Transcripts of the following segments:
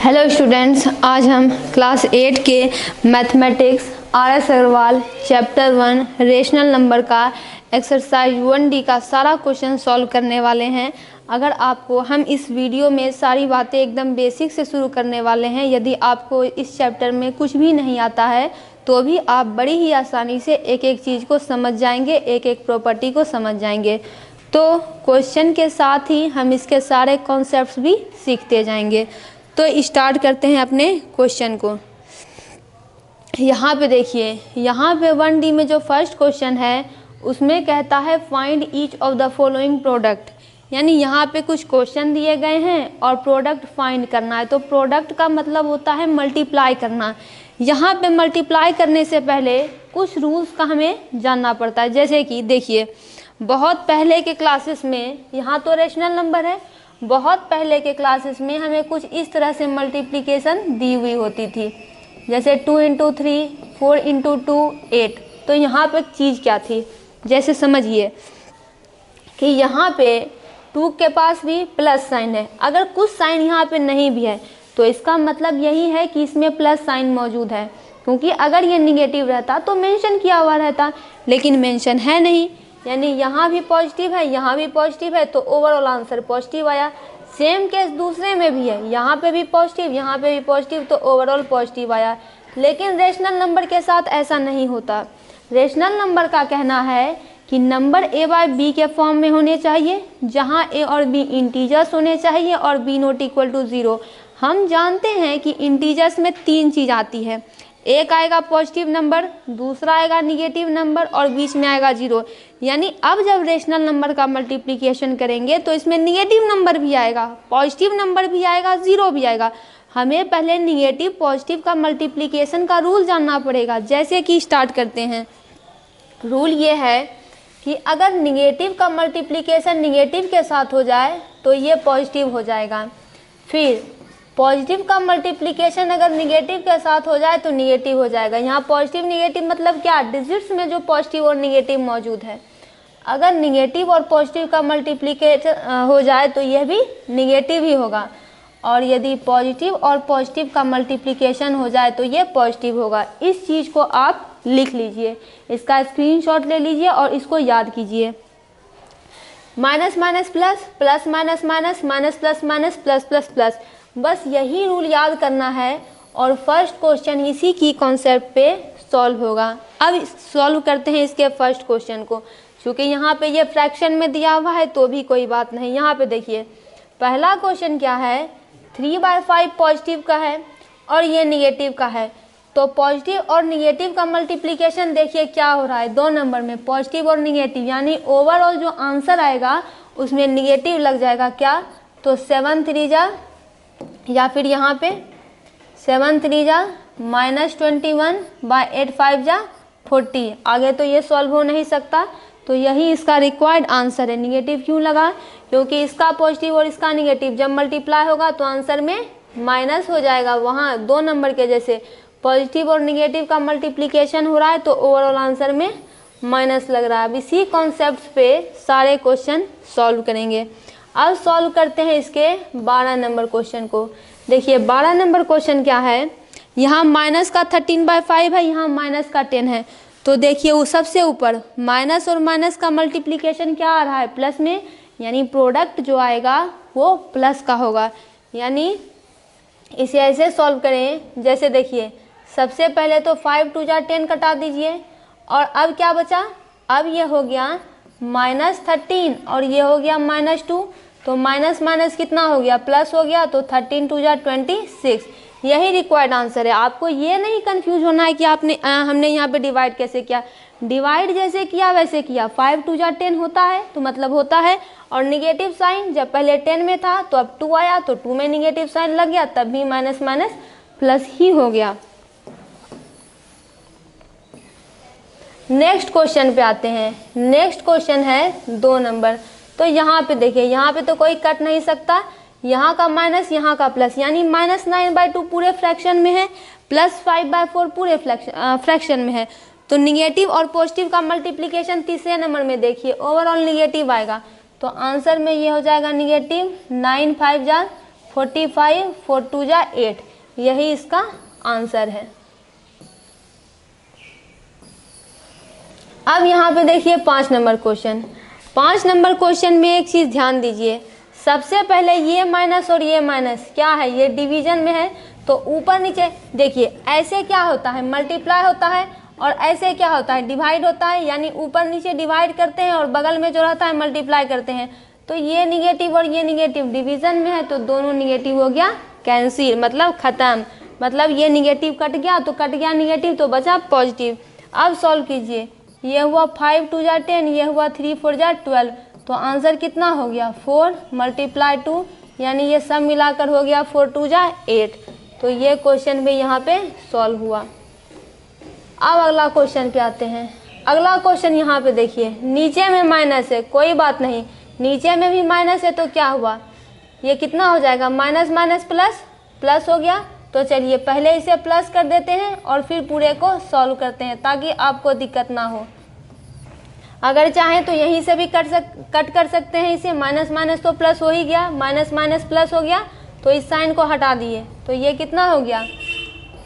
Hello students, आज हम class 8 के mathematics RS Agarwal chapter 1 rational number का एक्सरसाइज 1D का सारा क्वेश्चन सॉल्व करने वाले हैं। अगर आपको हम इस वीडियो में सारी बातें एकदम बेसिक से शुरू करने वाले हैं। यदि आपको इस चैप्टर में कुछ भी नहीं आता है तो भी आप बड़ी ही आसानी से एक एक चीज़ को समझ जाएंगे, एक एक प्रॉपर्टी को समझ जाएंगे। तो क्वेश्चन के साथ ही हम इसके सारे कॉन्सेप्ट्स भी सीखते जाएंगे। तो स्टार्ट करते हैं अपने क्वेश्चन को। यहाँ पे देखिए, यहाँ पे 1D में जो फर्स्ट क्वेश्चन है उसमें कहता है find each of the following product. यानी यहाँ पे कुछ क्वेश्चन दिए गए हैं और प्रोडक्ट फाइंड करना है। तो प्रोडक्ट का मतलब होता है मल्टीप्लाई करना। यहाँ पे मल्टीप्लाई करने से पहले कुछ रूल्स का हमें जानना पड़ता है। जैसे कि देखिए, बहुत पहले के क्लासेस में, यहाँ तो रेशनल नंबर है, बहुत पहले के क्लासेस में हमें कुछ इस तरह से मल्टीप्लिकेशन दी हुई होती थी। जैसे 2 × 3, 4 × 2, 8। तो यहाँ पे चीज़ क्या थी, जैसे समझिए कि यहाँ पे 2 के पास भी प्लस साइन है। अगर कुछ साइन यहाँ पे नहीं भी है तो इसका मतलब यही है कि इसमें प्लस साइन मौजूद है, क्योंकि अगर ये निगेटिव रहता तो मेंशन किया हुआ रहता, लेकिन मेंशन है नहीं। यानी यहाँ भी पॉजिटिव है, यहाँ भी पॉजिटिव है, तो ओवरऑल आंसर पॉजिटिव आया। सेम केस दूसरे में भी है, यहाँ पे भी पॉजिटिव, यहाँ पे भी पॉजिटिव, तो ओवरऑल पॉजिटिव आया। लेकिन रेशनल नंबर के साथ ऐसा नहीं होता। रेशनल नंबर का कहना है कि नंबर a/b के फॉर्म में होने चाहिए, जहाँ a और b इंटीजर्स होने चाहिए और b ≠ 0। हम जानते हैं कि इंटीजर्स में 3 चीज़ आती है। एक आएगा पॉजिटिव नंबर, दूसरा आएगा निगेटिव नंबर और बीच में आएगा 0। यानी अब जब रेशनल नंबर का मल्टीप्लिकेशन करेंगे तो इसमें निगेटिव नंबर भी आएगा, पॉजिटिव नंबर भी आएगा, 0 भी आएगा। हमें पहले निगेटिव पॉजिटिव का मल्टीप्लिकेशन का रूल जानना पड़ेगा। जैसे कि स्टार्ट करते हैं। रूल ये है कि अगर निगेटिव का मल्टीप्लिकेशन निगेटिव के साथ हो जाए तो ये पॉजिटिव हो जाएगा। फिर पॉजिटिव का मल्टीप्लिकेशन अगर निगेटिव के साथ हो जाए तो निगेटिव हो जाएगा। यहाँ पॉजिटिव निगेटिव मतलब क्या, डिजिट्स में जो पॉजिटिव और निगेटिव मौजूद है। अगर निगेटिव और पॉजिटिव का मल्टीप्लिकेशन हो जाए तो यह भी निगेटिव ही होगा, और यदि पॉजिटिव और पॉजिटिव का मल्टीप्लिकेशन हो जाए तो ये पॉजिटिव होगा। इस चीज़ को आप लिख लीजिए, इसका स्क्रीनशॉट ले लीजिए और इसको याद कीजिए। Minus minus plus, plus minus minus, minus plus minus, plus plus plus, बस यही रूल याद करना है और फर्स्ट क्वेश्चन इसी की कॉन्सेप्ट पे सॉल्व होगा। अब सॉल्व करते हैं इसके फर्स्ट क्वेश्चन को। क्योंकि यहाँ पे ये फ्रैक्शन में दिया हुआ है तो भी कोई बात नहीं। यहाँ पे देखिए, पहला क्वेश्चन क्या है, 3/5 पॉजिटिव का है और ये निगेटिव का है। तो पॉजिटिव और निगेटिव का मल्टीप्लिकेशन देखिए क्या हो रहा है, 2 नंबर में पॉजिटिव और निगेटिव, यानी ओवरऑल जो आंसर आएगा उसमें निगेटिव लग जाएगा। क्या, तो 7 3 जा, या फिर यहाँ पे 7 3 जा -21/8 5 जा 40। आगे तो ये सॉल्व हो नहीं सकता, तो यही इसका रिक्वायर्ड आंसर है। निगेटिव क्यों लगा, क्योंकि इसका पॉजिटिव और इसका निगेटिव जब मल्टीप्लाई होगा तो आंसर में माइनस हो जाएगा। वहाँ 2 नंबर के जैसे पॉजिटिव और निगेटिव का मल्टीप्लिकेशन हो रहा है तो ओवरऑल आंसर में माइनस लग रहा है। अब इसी कॉन्सेप्ट पे सारे क्वेश्चन सॉल्व करेंगे। अब सॉल्व करते हैं इसके 12 नंबर क्वेश्चन को। देखिए 12 नंबर क्वेश्चन क्या है, यहाँ माइनस का 13/5 है, यहाँ माइनस का 10 है। तो देखिए वो सबसे ऊपर माइनस और माइनस का मल्टीप्लिकेशन क्या आ रहा है, प्लस में, यानी प्रोडक्ट जो आएगा वो प्लस का होगा। यानी इसे ऐसे सॉल्व करें, जैसे देखिए सबसे पहले तो 5 2 जा 10 कटा दीजिए, और अब क्या बचा, अब ये हो गया -13 और ये हो गया -2। तो माइनस माइनस कितना हो गया, प्लस हो गया, तो 13 2 जा 26। यही रिक्वायर्ड आंसर है। आपको ये नहीं कंफ्यूज होना है कि हमने यहाँ पे डिवाइड कैसे किया। डिवाइड जैसे किया वैसे किया। 5 2 जा 10 होता है तो मतलब होता है, और निगेटिव साइन जब पहले 10 में था तो अब 2 आया तो 2 में निगेटिव साइन लग गया, तब भी माइनस माइनस प्लस ही हो गया। नेक्स्ट क्वेश्चन पे आते हैं। नेक्स्ट क्वेश्चन है 2 नंबर। तो यहाँ पे देखिए, यहाँ पे तो कोई कट नहीं सकता, यहाँ का माइनस यहाँ का प्लस, यानी -9/2 पूरे फ्रैक्शन में है, +5/4 पूरे फ्रैक्शन में है। तो निगेटिव और पॉजिटिव का मल्टीप्लिकेशन तीसरे नंबर में देखिए ओवरऑल निगेटिव आएगा, तो आंसर में ये हो जाएगा निगेटिव 9 5 जा 45, 4 2 जा 8, यही इसका आंसर है। अब यहाँ पे देखिए 5 नंबर क्वेश्चन। 5 नंबर क्वेश्चन में एक चीज़ ध्यान दीजिए, सबसे पहले ये माइनस और ये माइनस क्या है, ये डिवीजन में है, तो ऊपर नीचे देखिए ऐसे क्या होता है, मल्टीप्लाई होता है, और ऐसे क्या होता है, डिवाइड होता है, यानी ऊपर नीचे डिवाइड करते हैं और बगल में जो रहता है मल्टीप्लाई करते हैं। तो ये निगेटिव और ये निगेटिव डिवीजन में है, तो दोनों निगेटिव हो गया कैंसिल, मतलब ख़त्म, मतलब ये निगेटिव कट गया तो कट गया निगेटिव, तो बचा पॉजिटिव। अब सॉल्व कीजिए, ये हुआ 5 2 जा 10, ये हुआ 3 4 जा 12, तो आंसर कितना हो गया 4 मल्टीप्लाई 2, यानी ये सब मिलाकर हो गया 4 2 जा 8। तो ये क्वेश्चन भी यहाँ पे सॉल्व हुआ। अब अगला क्वेश्चन पे आते हैं। अगला क्वेश्चन यहाँ पे देखिए, नीचे में माइनस है, कोई बात नहीं, नीचे में भी माइनस है तो क्या हुआ, ये कितना हो जाएगा, माइनस माइनस प्लस, प्लस हो गया। तो चलिए पहले इसे प्लस कर देते हैं और फिर पूरे को सॉल्व करते हैं ताकि आपको दिक्कत ना हो। अगर चाहें तो यहीं से भी कट कर सकते हैं इसे, माइनस माइनस तो प्लस हो ही गया, माइनस माइनस प्लस हो गया, तो इस साइन को हटा दिए, तो ये कितना हो गया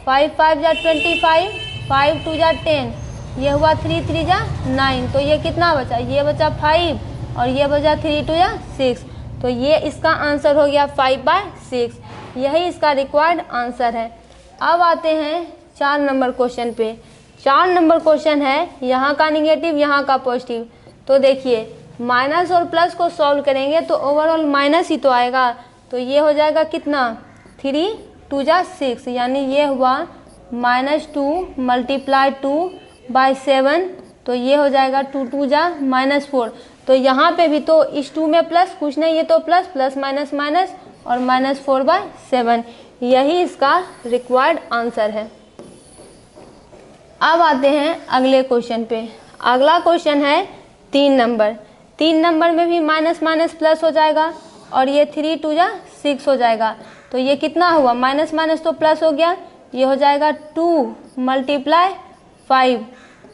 5 5 जा 25, 5 2 जा 10, ये हुआ 3 3 जा 9, तो ये कितना बचा, ये बचा 5 और ये बचा 3 2 जा 6, तो ये इसका आंसर हो गया 5/6, यही इसका रिक्वायर्ड आंसर है। अब आते हैं 4 नंबर क्वेश्चन पे। 4 नंबर क्वेश्चन है, यहाँ का निगेटिव यहाँ का पॉजिटिव, तो देखिए माइनस और प्लस को सॉल्व करेंगे तो ओवरऑल माइनस ही तो आएगा, तो ये हो जाएगा कितना 3 2 जा 6, यानी ये हुआ -2 मल्टीप्लाई 2/7, तो ये हो जाएगा 2 2 जा -4। तो यहाँ पे भी तो इस 2 में प्लस कुछ नहीं, ये तो प्लस प्लस माइनस माइनस और -4/7, यही इसका रिक्वायर्ड आंसर है। अब आते हैं अगले क्वेश्चन पे। अगला क्वेश्चन है 3 नंबर। 3 नंबर में भी माइनस माइनस प्लस हो जाएगा और ये 3 2 जा 6 हो जाएगा, तो ये कितना हुआ, माइनस माइनस तो प्लस हो गया, ये हो जाएगा 2 मल्टीप्लाई 5,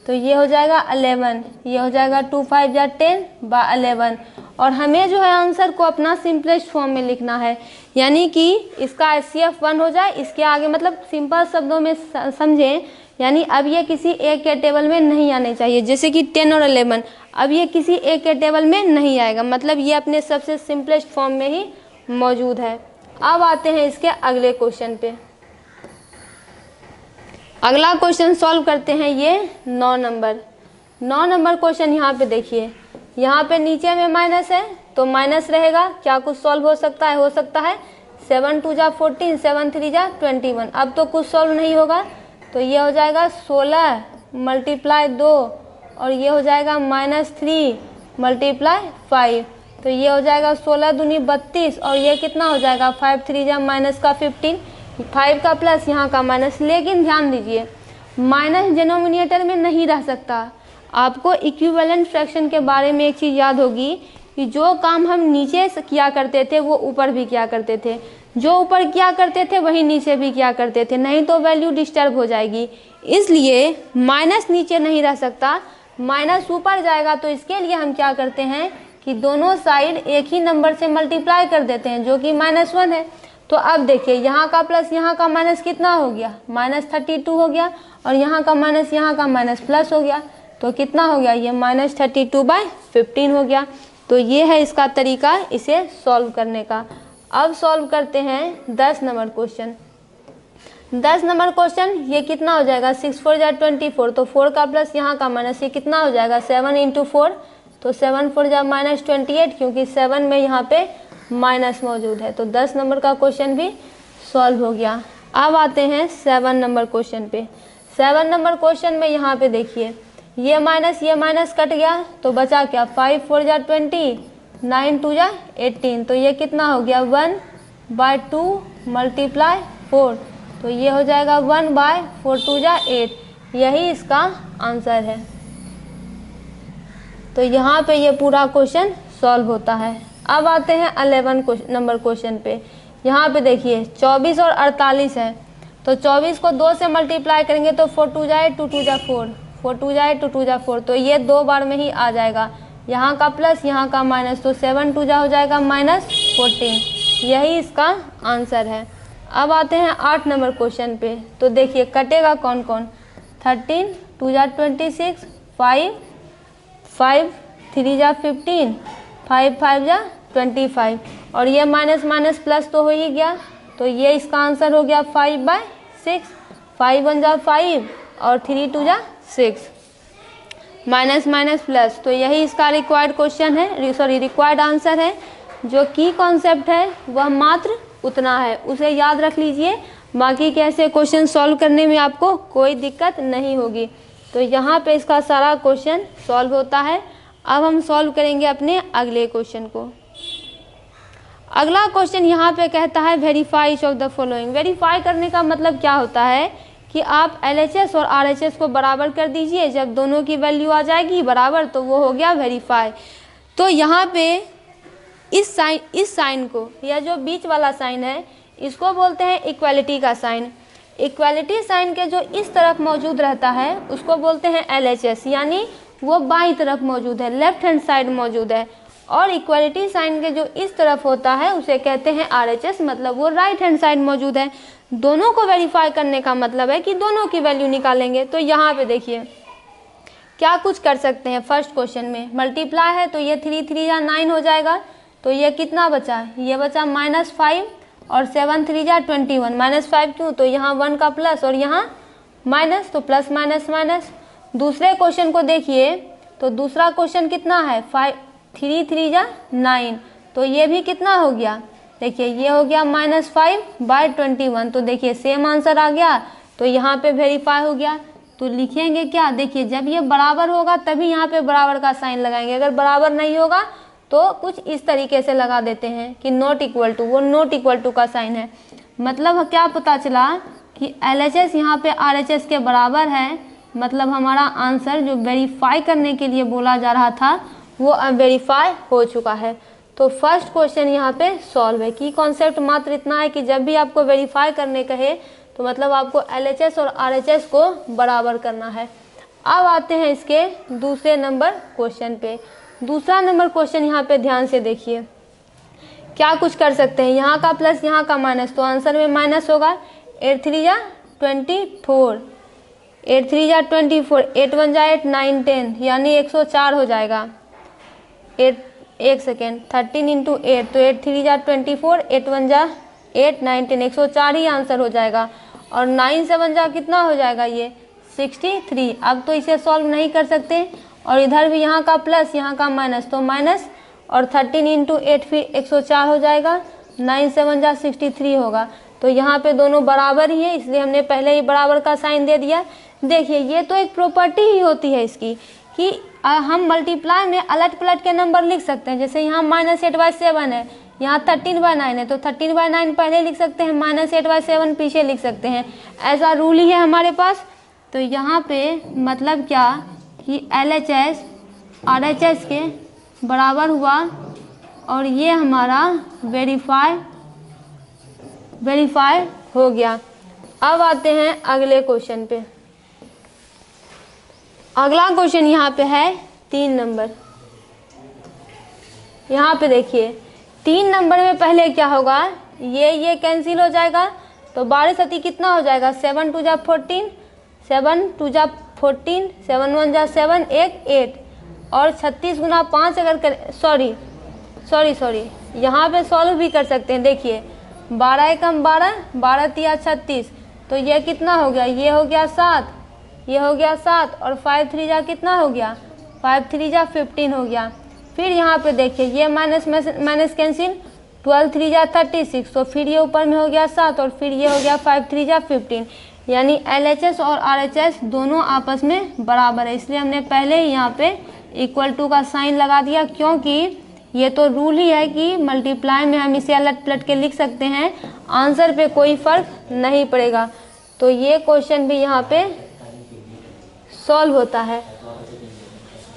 तो ये हो जाएगा 11, ये हो जाएगा 2 5 जा 10/11। और हमें जो है आंसर को अपना सिंपलेस्ट फॉर्म में लिखना है, यानी कि इसका HCF 1 हो जाए, इसके आगे मतलब सिंपल शब्दों में समझें, यानी अब ये किसी एक के टेबल में नहीं आने चाहिए, जैसे कि 10 और 11, अब ये किसी एक के टेबल में नहीं आएगा, मतलब ये अपने सबसे सिंपलेस्ट फॉर्म में ही मौजूद है। अब आते हैं इसके अगले क्वेश्चन पे। अगला क्वेश्चन सॉल्व करते हैं, ये 9 नंबर क्वेश्चन। यहाँ पे देखिए, यहाँ पे नीचे में माइनस है तो माइनस रहेगा, क्या कुछ सॉल्व हो सकता है, हो सकता है 7 2 जा 14, 7 3 जा 21, अब तो कुछ सॉल्व नहीं होगा, तो ये हो जाएगा 16 मल्टीप्लाई 2 और ये हो जाएगा -3 मल्टीप्लाई 5, तो ये हो जाएगा 16 दूनी 32 और ये कितना हो जाएगा 5 3 जा माइनस का 15, 5 का प्लस यहाँ का माइनस। लेकिन ध्यान दीजिए माइनस डिनोमिनेटर में नहीं रह सकता। आपको इक्विवेलेंट फ्रैक्शन के बारे में एक चीज़ याद होगी कि जो काम हम नीचे से किया करते थे वो ऊपर भी किया करते थे, जो ऊपर किया करते थे वही नीचे भी किया करते थे, नहीं तो वैल्यू डिस्टर्ब हो जाएगी। इसलिए माइनस नीचे नहीं रह सकता, माइनस ऊपर जाएगा, तो इसके लिए हम क्या करते हैं कि दोनों साइड एक ही नंबर से मल्टीप्लाई कर देते हैं, जो कि -1 है। तो अब देखिए यहाँ का प्लस यहाँ का माइनस कितना हो गया, -32 हो गया, और यहाँ का माइनस प्लस हो गया, तो कितना हो गया, ये -32/15 हो गया। तो ये है इसका तरीका इसे सॉल्व करने का। अब सॉल्व करते हैं 10 नंबर क्वेश्चन। 10 नंबर क्वेश्चन, ये कितना हो जाएगा 6 4 जा 24, तो 4 का प्लस यहाँ का माइनस, ये कितना हो जाएगा 7 × 4, तो 7 4 जा -28, क्योंकि 7 में यहाँ पे माइनस मौजूद है। तो 10 नंबर का क्वेश्चन भी सॉल्व हो गया। अब आते हैं 7 नंबर क्वेश्चन पे। 7 नंबर क्वेश्चन में यहाँ पे देखिए ये माइनस कट गया, तो बचा क्या 5 4 जा 20, 9 2 जा 18, तो ये कितना हो गया 1/2 मल्टीप्लाई 4, तो ये हो जाएगा 1/4 2 जा 8, यही इसका आंसर है। तो यहाँ पे ये पूरा क्वेश्चन सॉल्व होता है। अब आते हैं 11 नंबर क्वेश्चन पे। यहाँ पे देखिए 24 और 48 है, तो 24 को 2 से मल्टीप्लाई करेंगे तो 4 2 जाए 2 2 जा 4, 4 2 जाए 2 2 जा 4, तो ये 2 बार में ही आ जाएगा, यहाँ का प्लस यहाँ का माइनस, तो 7 2 जा हो जाएगा -14, यही इसका आंसर है। अब आते हैं 8 नंबर क्वेश्चन पे। तो देखिए कटेगा कौन कौन। 13 2 जा 26, 5 5 3 जा 15, 5 5 जा 25 और ये माइनस माइनस प्लस तो हो ही गया, तो ये इसका आंसर हो गया 5/6। 5 1 जा 5 और 3 2 जा 6, माइनस माइनस प्लस, तो यही इसका रिक्वायर्ड क्वेश्चन है, सॉरी रिक्वायर्ड आंसर है। जो की कॉन्सेप्ट है वह मात्र उतना है, उसे याद रख लीजिए। बाकी के ऐसे क्वेश्चन सॉल्व करने में आपको कोई दिक्कत नहीं होगी। तो यहाँ पे इसका सारा क्वेश्चन सॉल्व होता है। अब हम सॉल्व करेंगे अपने अगले क्वेश्चन को। अगला क्वेश्चन यहाँ पे कहता है verify each of the following. Verify करने का मतलब क्या होता है कि आप LHS और RHS को बराबर कर दीजिए। जब दोनों की वैल्यू आ जाएगी बराबर तो वो हो गया वेरीफाई। तो यहाँ पे इस साइन को, या जो बीच वाला साइन है, इसको बोलते हैं इक्वालिटी का साइन। इक्वालिटी साइन के जो इस तरफ मौजूद रहता है उसको बोलते हैं LHS, यानी वो बाईं तरफ मौजूद है, लेफ्ट हैंड साइड मौजूद है। और इक्वालिटी साइन के जो इस तरफ होता है उसे कहते हैं RHS, मतलब वो राइट हैंड साइड मौजूद है। दोनों को वेरीफाई करने का मतलब है कि दोनों की वैल्यू निकालेंगे। तो यहाँ पे देखिए क्या कुछ कर सकते हैं। फर्स्ट क्वेश्चन में मल्टीप्लाई है तो ये 3 3 जा 9 हो जाएगा, तो ये कितना बचा, ये बचा -5 और 7 3 जा 21, -5 क्यों, तो यहाँ 1 का प्लस और यहाँ माइनस, तो प्लस माइनस माइनस। दूसरे क्वेश्चन को देखिए, तो दूसरा क्वेश्चन कितना है, 3 3 जा 9, तो ये भी कितना हो गया, देखिए ये हो गया -5/21। तो देखिए सेम आंसर आ गया, तो यहाँ पे वेरीफाई हो गया। तो लिखेंगे क्या, देखिए जब ये बराबर होगा तभी यहाँ पे बराबर का साइन लगाएंगे। अगर बराबर नहीं होगा तो कुछ इस तरीके से लगा देते हैं कि नॉट इक्वल टू, वो नॉट इक्वल टू का साइन है। मतलब क्या पता चला कि LHS यहाँ पे RHS के बराबर है। मतलब हमारा आंसर जो वेरीफाई करने के लिए बोला जा रहा था वो अब वेरीफाई हो चुका है। तो फर्स्ट क्वेश्चन यहाँ पे सॉल्व है। की कॉन्सेप्ट मात्र इतना है कि जब भी आपको वेरीफाई करने कहे तो मतलब आपको LHS और RHS को बराबर करना है। अब आते हैं इसके दूसरे नंबर क्वेश्चन पे। दूसरा नंबर क्वेश्चन यहाँ पे ध्यान से देखिए क्या कुछ कर सकते हैं। यहाँ का प्लस यहाँ का माइनस, तो आंसर में माइनस होगा। 8 3 जा 24, 8 3 जा 24, 8 1 जा 8, 9 10 यानी 104 हो जाएगा। 1 सेकेंड 13 × 8, तो 8 3 जा 24, 8 1 जा 8, 9 10, 104 ही आंसर हो जाएगा। और 9 7 जा कितना हो जाएगा, ये 63। अब तो इसे सॉल्व नहीं कर सकते, और इधर भी यहाँ का प्लस यहाँ का माइनस, तो माइनस और 13 × 8 फिर 104 हो जाएगा। 9 7 जा 63 होगा। तो यहाँ पे दोनों बराबर ही है, इसलिए हमने पहले ही बराबर का साइन दे दिया। देखिए ये तो एक प्रॉपर्टी ही होती है इसकी कि हम मल्टीप्लाई में अलट पलट के नंबर लिख सकते हैं। जैसे यहाँ -8/7 है, यहाँ 13/9 है, तो 13/9 पहले लिख सकते हैं, -8/7 पीछे लिख सकते हैं। ऐसा रूल ही है हमारे पास। तो यहाँ पे मतलब क्या कि LHS RHS के बराबर हुआ और ये हमारा वेरीफाई हो गया। अब आते हैं अगले क्वेश्चन पे। अगला क्वेश्चन यहाँ पे है 3 नंबर। यहाँ पे देखिए 3 नंबर में पहले क्या होगा, ये कैंसिल हो जाएगा, तो 12 सती कितना हो जाएगा, 7 2 जा 14, 7 2 जा 14, 7 1 जा 7, 8 और 36 × 5 अगर कर सॉरी यहाँ पे सॉल्व भी कर सकते हैं। देखिए 12 एकम 12, 12 तिया 36, तो ये कितना हो गया, ये हो गया 7, ये हो गया 7 और 5 3 जा कितना हो गया, 5 3 जा 15 हो गया। फिर यहाँ पे देखिए ये माइनस माइनस कैंसिल, 12 3 जा 36, तो फिर ये ऊपर में हो गया 7 और फिर ये हो गया 5 3 जा 15, यानी LHS और RHS दोनों आपस में बराबर है। इसलिए हमने पहले ही यहाँ पे इक्वल टू का साइन लगा दिया, क्योंकि ये तो रूल ही है कि मल्टीप्लाई में हम इसे अलट पलट के लिख सकते हैं, आंसर पे कोई फर्क नहीं पड़ेगा। तो ये क्वेश्चन भी यहाँ पे सॉल्व होता है।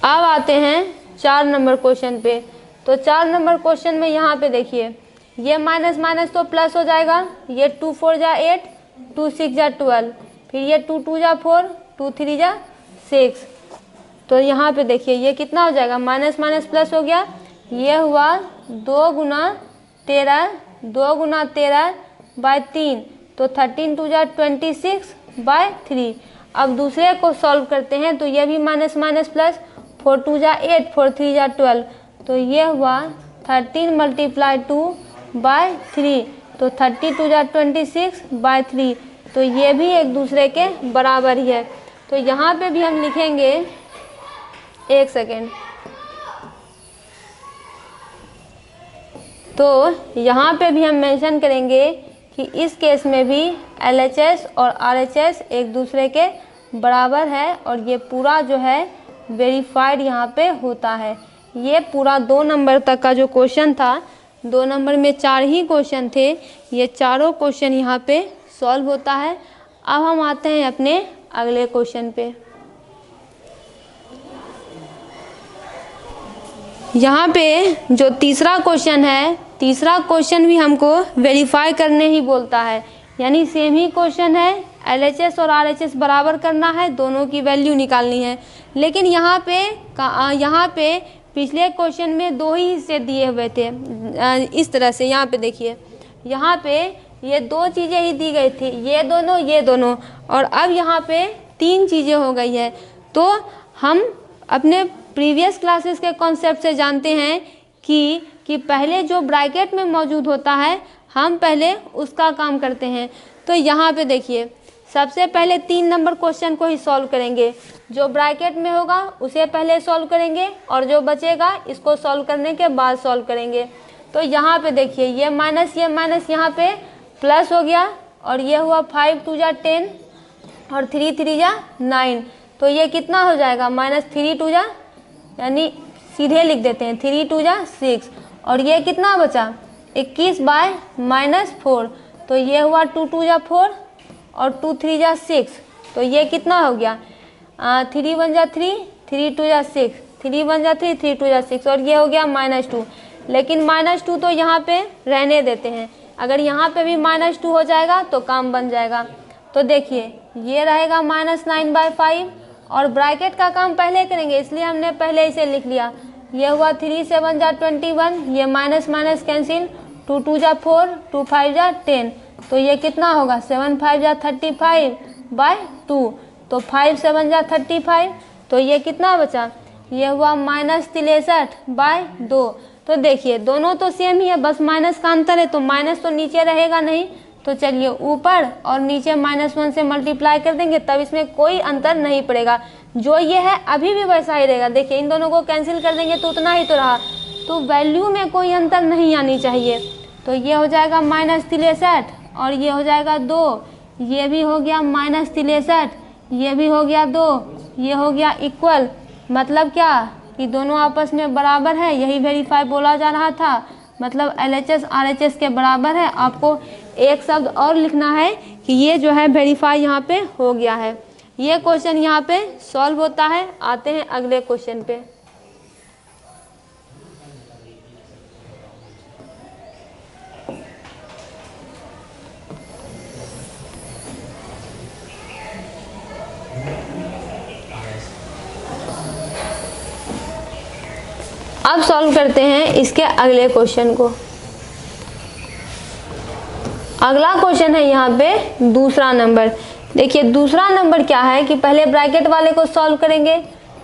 अब आते हैं 4 नंबर क्वेश्चन पे। तो 4 नंबर क्वेश्चन में यहाँ पे देखिए ये माइनस माइनस तो प्लस हो जाएगा। ये 2 4 जा 8, 2 6 जा 12, फिर ये 2 2 जा 4, 2 3 जा 6, तो यहाँ पे देखिए ये कितना हो जाएगा, माइनस माइनस प्लस हो गया। ये हुआ 2 × 13 2 गुना 13/3, तो 13 2 जा 26/3। अब दूसरे को सॉल्व करते हैं तो ये भी माइनस माइनस प्लस, 4 2 जा 8, 4 3 जा 12, तो ये हुआ 13 × 2/3, तो 32 जा 26/3, तो ये भी एक दूसरे के बराबर ही है। तो यहाँ पे भी हम लिखेंगे, एक सेकेंड, तो यहाँ पे भी हम मेंशन करेंगे कि इस केस में भी LHS और RHS एक दूसरे के बराबर है और ये पूरा जो है वेरीफाइड यहाँ पे होता है। ये पूरा 2 नंबर तक का जो क्वेश्चन था, 2 नंबर में 4 ही क्वेश्चन थे, ये चारों क्वेश्चन यहाँ पे सॉल्व होता है। अब हम आते हैं अपने अगले क्वेश्चन पे। यहाँ पे जो तीसरा क्वेश्चन है, तीसरा क्वेश्चन भी हमको वेरीफाई करने ही बोलता है, यानी सेम ही क्वेश्चन है, LHS और RHS बराबर करना है, दोनों की वैल्यू निकालनी है। लेकिन यहाँ पे पिछले क्वेश्चन में 2 ही हिस्से दिए हुए थे, इस तरह से। यहाँ पे देखिए, यहाँ पे ये 2 चीज़ें ही दी गई थी, ये दोनों, और अब यहाँ पे 3 चीज़ें हो गई है। तो हम अपने प्रीवियस क्लासेस के कॉन्सेप्ट से जानते हैं कि पहले जो ब्रैकेट में मौजूद होता है, हम पहले उसका काम करते हैं। तो यहाँ पे देखिए, सबसे पहले 3 नंबर क्वेश्चन को ही सॉल्व करेंगे, जो ब्रैकेट में होगा उसे पहले सॉल्व करेंगे और जो बचेगा इसको सॉल्व करने के बाद सॉल्व करेंगे। तो यहाँ पे देखिए, ये माइनस यहाँ पे प्लस हो गया और ये हुआ 5 2 जा 10 और 3 3 जा 9, तो ये कितना हो जाएगा, -3 2 जा, यानी सीधे लिख देते हैं 3 2 जा 6, और ये कितना बचा 21/-4, तो ये हुआ 2 2 जा 4 और 2 3 जा 6, तो ये कितना हो गया 3 1 जा 3, 3 2 जा 6, 3 1 जा 3, 3 2 जा 6, और ये हो गया -2। लेकिन -2 तो यहाँ पे रहने देते हैं, अगर यहाँ पे भी -2 हो जाएगा तो काम बन जाएगा। तो देखिए, ये रहेगा -9/5, और ब्रैकेट का काम पहले करेंगे, इसलिए हमने पहले इसे लिख लिया। ये हुआ 3 7 जा 21, ये माइनस माइनस कैंसिल, 2 2 जा 4, 2 5 जा 10, तो ये कितना होगा 7 5 जा 35/2, तो 5 7 जा 35, तो ये कितना बचा, ये हुआ -63/2। तो देखिए, दोनों तो सेम ही है, बस माइनस का अंतर है, तो माइनस तो नीचे रहेगा नहीं, तो चलिए ऊपर और नीचे -1 से मल्टीप्लाई कर देंगे, तब इसमें कोई अंतर नहीं पड़ेगा। जो ये है अभी भी वैसा ही रहेगा। देखिए, इन दोनों को कैंसिल कर देंगे तो उतना ही तो रहा, तो वैल्यू में कोई अंतर नहीं आनी चाहिए। तो ये हो जाएगा -63 और ये हो जाएगा 2, ये भी हो गया -63, ये भी हो गया 2, ये हो गया इक्वल। मतलब क्या कि दोनों आपस में बराबर है, यही वेरीफाई बोला जा रहा था, मतलब LHS RHS के बराबर है। आपको एक शब्द और लिखना है कि ये जो है वेरीफाई यहाँ पे हो गया है। ये क्वेश्चन यहाँ पे सॉल्व होता है। आते हैं अगले क्वेश्चन पे। अब सॉल्व करते हैं इसके अगले क्वेश्चन को। अगला क्वेश्चन है यहाँ पे दूसरा नंबर। देखिए, दूसरा नंबर क्या है कि पहले ब्रैकेट वाले को सॉल्व करेंगे,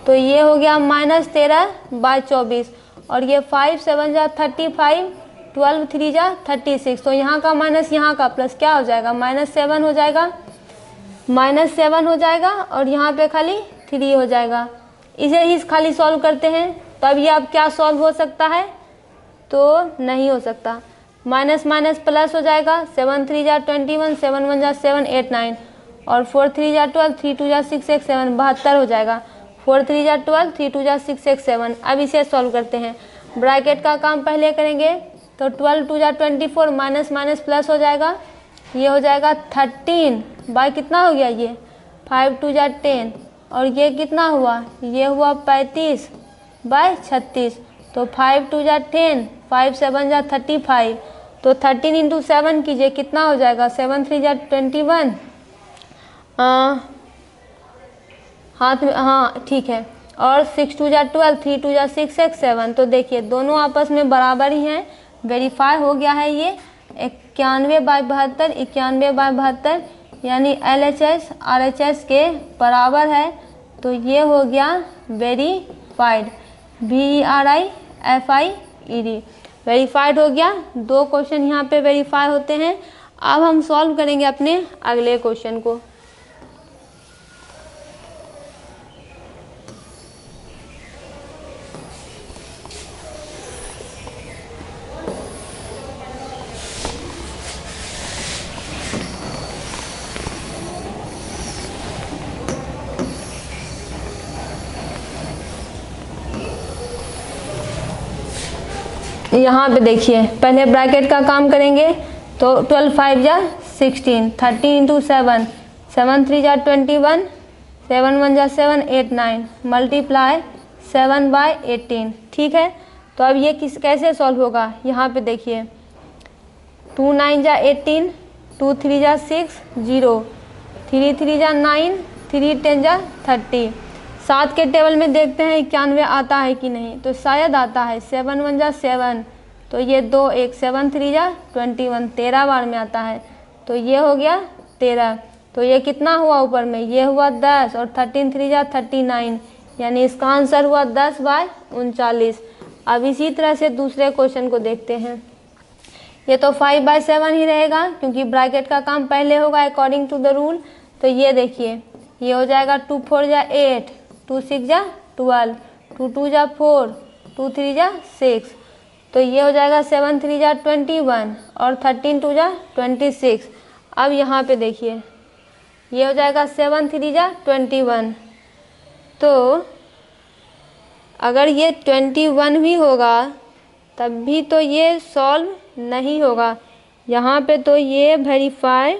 तो ये हो गया -13/24, और ये 5 7 जा 35, 12 3 जा 36, तो यहाँ का माइनस यहाँ का प्लस क्या हो जाएगा, -7 हो जाएगा, -7 हो जाएगा, और यहाँ पे खाली 3 हो जाएगा। इसे ही खाली सॉल्व करते हैं, तब ये अब क्या सॉल्व हो सकता है, तो नहीं हो सकता। माइनस माइनस प्लस हो जाएगा, 7 3 जा 21, 7 1 जा 7 8 9, और 4 3 जा 12, 3 2 जा 6 1 7, 72 हो जाएगा। 4 3 जा 12, 3 2 जा 6 1 7। अब इसे सॉल्व करते हैं। ब्रैकेट का काम पहले करेंगे, तो 12 2 जा 24, माइनस माइनस प्लस हो जाएगा, ये हो जाएगा 13 बाय कितना हो गया, ये 5 2 जा 10, और ये कितना हुआ, ये हुआ 35/36, तो 5 2 जा 10, 5 7 जा 35, तो 13 × 7 कीजिए, कितना हो जाएगा, 7 3 जा 21, हाथ में, हाँ ठीक है, और 6 2 जा 12, 3 2 जा 6 6 7। तो देखिए, दोनों आपस में बराबर ही हैं, वेरीफाई हो गया है ये। 91/72 91/72 यानी LHS RHS के बराबर है। तो ये हो गया वेरीफाइड, VERIFIED, वेरीफाइड हो गया। 2 क्वेश्चन यहाँ पे वेरीफाई होते हैं। अब हम सॉल्व करेंगे अपने अगले क्वेश्चन को। यहाँ पे देखिए, पहले ब्रैकेट का काम करेंगे। तो 12 5 जा 16, 30 इंटू 7, 7 3 जा 21, 7 1 जा 7, 8 9, मल्टीप्लाई 7/18। ठीक है, तो अब ये कैसे सॉल्व होगा? यहाँ पे देखिए, 2 9 जा 18, 2 3 जा 6 0, 3 3 जा 9, 3 10 जा 30। 7 के टेबल में देखते हैं 91 आता है कि नहीं, तो शायद आता है। 7 1 जा 7, तो ये 2 1, 7 3 जा 21, 13 बार में आता है। तो ये हो गया 13। तो ये कितना हुआ ऊपर में? ये हुआ 10 और 13 3 जा 39, यानी इसका आंसर हुआ 10/39। अब इसी तरह से दूसरे क्वेश्चन को देखते हैं। ये तो 5/7 ही रहेगा क्योंकि ब्रैकेट का काम पहले होगा अकॉर्डिंग टू द रूल। तो ये देखिए, ये हो जाएगा 2 4 जा 8, 2 6 जा 12, 2 2 जा 4, 2 3 जा 6। तो ये हो जाएगा 7 3 जा 21 और 13 2 जा 26। अब यहाँ पे देखिए, ये हो जाएगा 7 3 जा 21। तो अगर ये 21 भी होगा तब भी तो ये सॉल्व नहीं होगा। यहाँ पे तो ये वेरीफाई,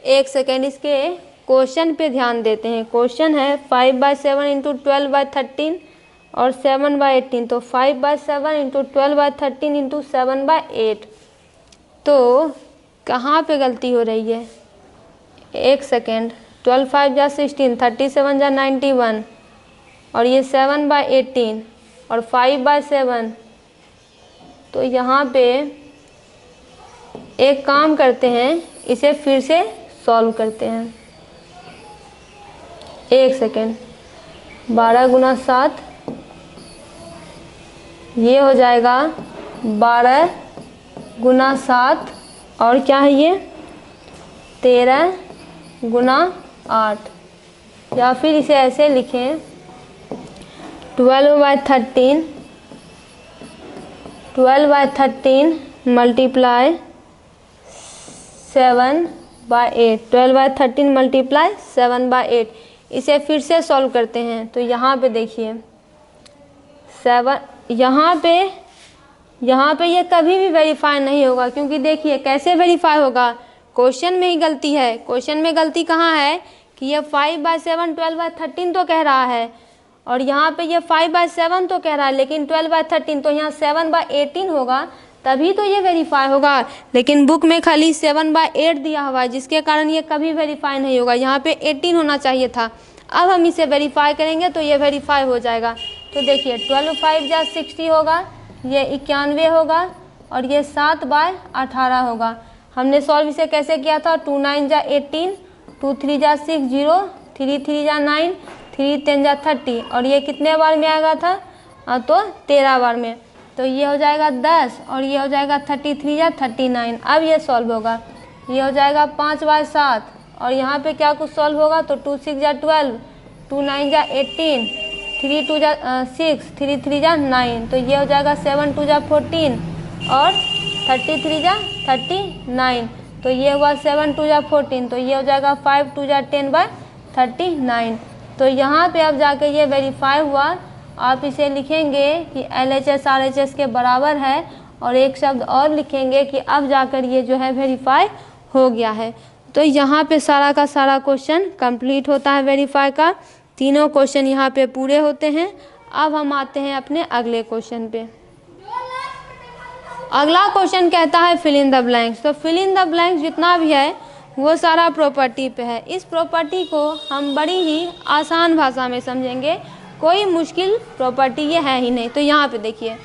एक सेकेंड, इसके क्वेश्चन पे ध्यान देते हैं। क्वेश्चन है 5/7 इंटू 12/13 और 7/18। तो 5/7 इंटू 12/13 इंटू 7/8। तो कहाँ पे गलती हो रही है? एक सेकेंड, 12 5 जा 16, 37 जा 91 और ये 7/18 और 5/7। तो यहाँ पे एक काम करते हैं, इसे फिर से सॉल्व करते हैं। एक सेकेंड, 12 गुना 7, ये हो जाएगा 12 गुना 7 और क्या है ये 13 गुना 8। या फिर इसे ऐसे लिखें 12/13 मल्टीप्लाई 7/8, 12/13 मल्टीप्लाई 7/8। इसे फिर से सॉल्व करते हैं। तो यहाँ पे देखिए 7, यहाँ पे ये कभी भी वेरीफाई नहीं होगा, क्योंकि देखिए कैसे वेरीफाई होगा? क्वेश्चन में ही गलती है। क्वेश्चन में गलती कहाँ है कि ये 5/7 12/13 तो कह रहा है और यहाँ पे ये 5/7 तो कह रहा है, लेकिन 12/13 तो यहाँ 7/18 होगा, तभी तो ये वेरीफाई होगा। लेकिन बुक में खाली 7/8 दिया हुआ है, जिसके कारण ये कभी वेरीफाई नहीं होगा। यहाँ पे 18 होना चाहिए था। अब हम इसे वेरीफाई करेंगे तो ये वेरीफाई हो जाएगा। तो देखिए 12 5 जा 60 होगा, ये 91 होगा और ये 7/18 होगा। हमने सॉल्व इसे कैसे किया था? 2 9 जा 18, 2 3 जा 6 0, 3 3 जा 9, 3 10 जा 30 और ये कितने बार में आएगा था? तो 13 बार में। तो ये हो जाएगा 10 और ये हो जाएगा 33 या 39। अब ये सॉल्व होगा। ये हो जाएगा 5/7 और यहाँ पे क्या कुछ सॉल्व होगा? तो 2 6 जा 12, 2 9 जा 18, 3 2 जा 6, 3 3 जा 9। तो ये हो जाएगा 7 2 जा 14 और 33 जा 39। तो ये हुआ 7 2 जा 14। तो ये हो जाएगा 5 2 जा 10/39। तो यहाँ पे अब जाके ये वेरीफाई हुआ। आप इसे लिखेंगे कि LHS RHS के बराबर है और एक शब्द और लिखेंगे कि अब जाकर ये जो है वेरीफाई हो गया है। तो यहाँ पे सारा का सारा क्वेश्चन कंप्लीट होता है वेरीफाई का। तीनों क्वेश्चन यहाँ पे पूरे होते हैं। अब हम आते हैं अपने अगले क्वेश्चन पे। अगला क्वेश्चन कहता है फिल इन द ब्लैंक्स। तो फिल इन द ब्लैंक्स जितना भी है वो सारा प्रॉपर्टी पे है। इस प्रॉपर्टी को हम बड़ी ही आसान भाषा में समझेंगे, कोई मुश्किल प्रॉपर्टी ये है ही नहीं। तो यहाँ पे देखिए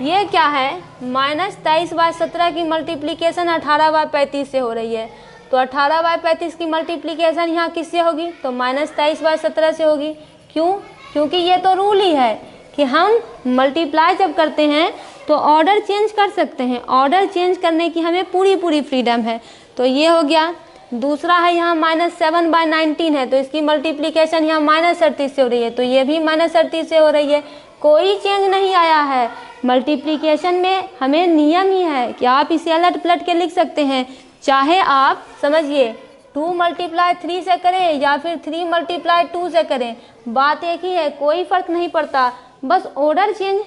ये क्या है, -23/17 की मल्टीप्लिकेशन 18/35 से हो रही है। तो 18/35 की मल्टीप्लिकेशन यहाँ किससे होगी, तो -23/17 से होगी। क्यों, क्योंकि ये तो रूल ही है कि हम मल्टीप्लाई जब करते हैं तो ऑर्डर चेंज कर सकते हैं, ऑर्डर चेंज करने की हमें पूरी फ्रीडम है। तो ये हो गया। दूसरा है यहाँ -7/19 है, तो इसकी मल्टीप्लिकेशन यहाँ -38 से हो रही है, तो ये भी -38 से हो रही है। कोई चेंज नहीं आया है। मल्टीप्लिकेशन में हमें नियम ही है कि आप इसे अलट पलट के लिख सकते हैं, चाहे आप समझिए 2 × 3 से करें या फिर 3 × 2 से करें, बात एक ही है, कोई फ़र्क नहीं पड़ता। बस ऑर्डर चेंज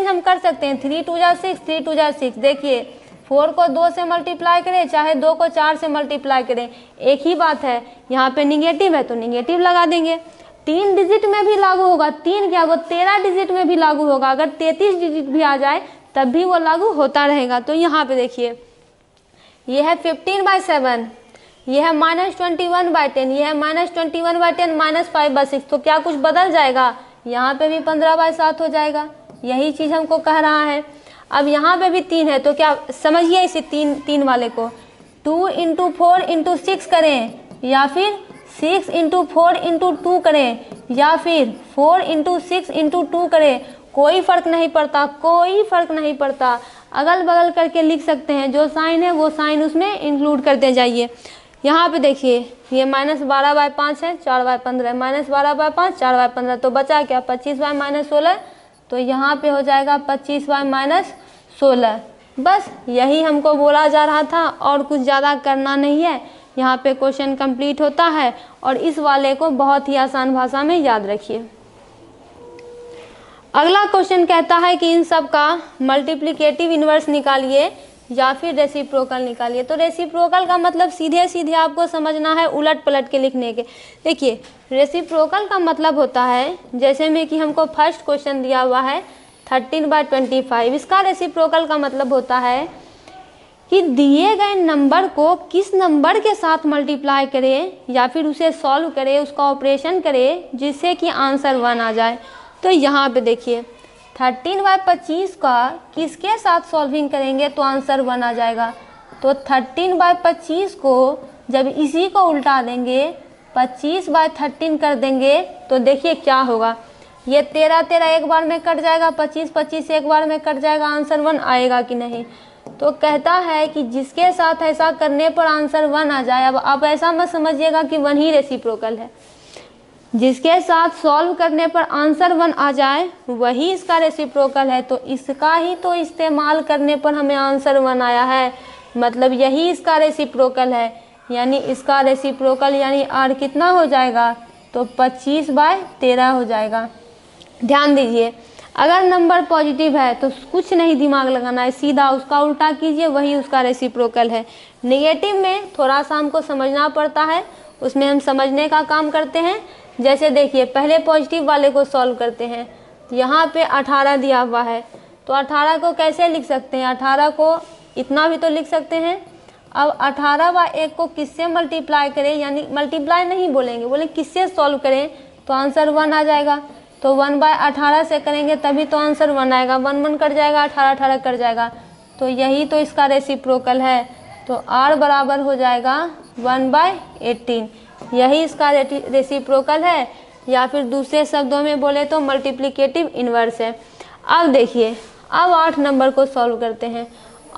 हम कर सकते हैं। 3 × 2 = 6, 3 × 2 = 6। देखिए 4 को 2 से मल्टीप्लाई करें, चाहे 2 को 4 से मल्टीप्लाई करें, एक ही बात है। यहाँ पे निगेटिव है तो निगेटिव लगा देंगे। 3 डिजिट में भी लागू होगा, 3 क्या वो 13 डिजिट में भी लागू होगा। अगर 33 डिजिट भी आ जाए तब भी वो लागू होता रहेगा। तो यहाँ पे देखिए ये है 15/7, ये है -21/10, ये है -21/10 -5/6। तो क्या कुछ बदल जाएगा, यहाँ पे भी 15/7 हो जाएगा। यही चीज़ हमको कह रहा है। अब यहाँ पे भी 3 है, तो क्या समझिए इसे 3 वाले को 2 × 4 × 6 करें, या फिर 6 × 4 × 2 करें, या फिर 4 × 6 × 2 करें, कोई फ़र्क नहीं पड़ता, कोई फ़र्क नहीं पड़ता। अगल बगल करके लिख सकते हैं, जो साइन है वो साइन उसमें इंक्लूड करते जाइए। यहाँ पे देखिए ये -12/5 है, 4/15, -12/5 4/15, तो बचा क्या 25/-16। तो यहाँ पे हो जाएगा 25/-16। बस यही हमको बोला जा रहा था, और कुछ ज़्यादा करना नहीं है। यहाँ पे क्वेश्चन कंप्लीट होता है, और इस वाले को बहुत ही आसान भाषा में याद रखिए। अगला क्वेश्चन कहता है कि इन सब का मल्टीप्लिकेटिव इन्वर्स निकालिए या फिर रेसिप्रोकल निकालिए। तो रेसिप्रोकल का मतलब सीधे सीधे आपको समझना है, उलट पलट के लिखने के। देखिए रेसिप्रोकल का मतलब होता है, जैसे में कि हमको फर्स्ट क्वेश्चन दिया हुआ है 13/25। इसका रेसिप्रोकल का मतलब होता है कि दिए गए नंबर को किस नंबर के साथ मल्टीप्लाई करें या फिर उसे सॉल्व करें, उसका ऑपरेशन करें, जिससे कि आंसर 1 आ जाए। तो यहाँ पे देखिए 13/25 का किसके साथ सॉल्विंग करेंगे तो आंसर 1 आ जाएगा। तो 13/25 को जब इसी को उल्टा देंगे, 25/13 कर देंगे, तो देखिए क्या होगा। ये 13 एक बार में कट जाएगा, 25 एक बार में कट जाएगा, आंसर 1 आएगा कि नहीं। तो कहता है कि जिसके साथ ऐसा करने पर आंसर 1 आ जाए। अब आप ऐसा मत समझिएगा कि 1 ही रेसिप्रोकल है। जिसके साथ सॉल्व करने पर आंसर 1 आ जाए वही इसका रेसिप्रोकल है। तो इसका ही तो इस्तेमाल करने पर हमें आंसर 1 आया है, मतलब यही इसका रेसिप्रोकल है। यानी इसका रेसिप्रोकल यानी आर कितना हो जाएगा, तो 25/13 हो जाएगा। ध्यान दीजिए, अगर नंबर पॉजिटिव है तो कुछ नहीं दिमाग लगाना है, सीधा उसका उल्टा कीजिए, वही उसका रेसिप्रोकल है। नेगेटिव में थोड़ा सा हमको समझना पड़ता है, उसमें हम समझने का काम करते हैं। जैसे देखिए पहले पॉजिटिव वाले को सॉल्व करते हैं। यहाँ पे 18 दिया हुआ है, तो 18 को कैसे लिख सकते हैं, 18 को इतना भी तो लिख सकते हैं। अब 18/1 को किससे मल्टीप्लाई करें, यानी मल्टीप्लाई नहीं बोलेंगे, बोले किससे सॉल्व करें, तो आंसर 1 आ जाएगा। तो 1/18 से करेंगे तभी तो आंसर 1 आएगा। 1 कट जाएगा, 18 कट जाएगा, तो यही तो इसका रेसिप्रोकल है। तो r बराबर हो जाएगा 1/18, यही इसका रेसिप्रोकल है, या फिर दूसरे शब्दों में बोले तो मल्टीप्लिकेटिव इन्वर्स है। अब देखिए, अब 8 नंबर को सॉल्व करते हैं।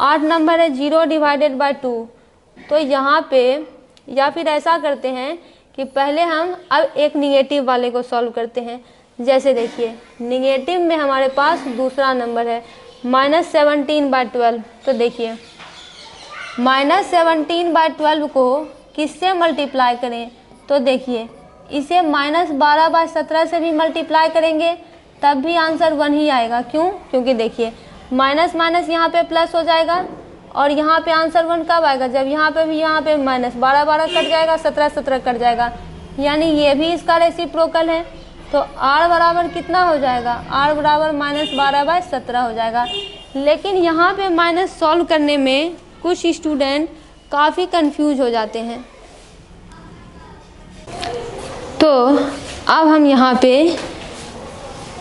8 नंबर है 0/2। तो यहाँ पे या फिर ऐसा करते हैं कि पहले हम अब एक निगेटिव वाले को सॉल्व करते हैं। जैसे देखिए निगेटिव में हमारे पास दूसरा नंबर है -17/12। तो देखिए -17/12 को किससे मल्टीप्लाई करें, तो देखिए इसे -12/17 से भी मल्टीप्लाई करेंगे तब भी आंसर 1 ही आएगा। क्यों, क्योंकि देखिए माइनस माइनस यहाँ पे प्लस हो जाएगा, और यहाँ पे आंसर 1 कब आएगा, जब यहाँ पे भी यहाँ पे -12 कट जाएगा, 17 कट जाएगा, यानी ये भी इसका रेसिप्रोकल है। तो r बराबर कितना हो जाएगा, r बराबर -12/17 हो जाएगा। लेकिन यहाँ पे माइनस सॉल्व करने में कुछ स्टूडेंट काफ़ी कंफ्यूज हो जाते हैं। तो अब हम यहाँ पे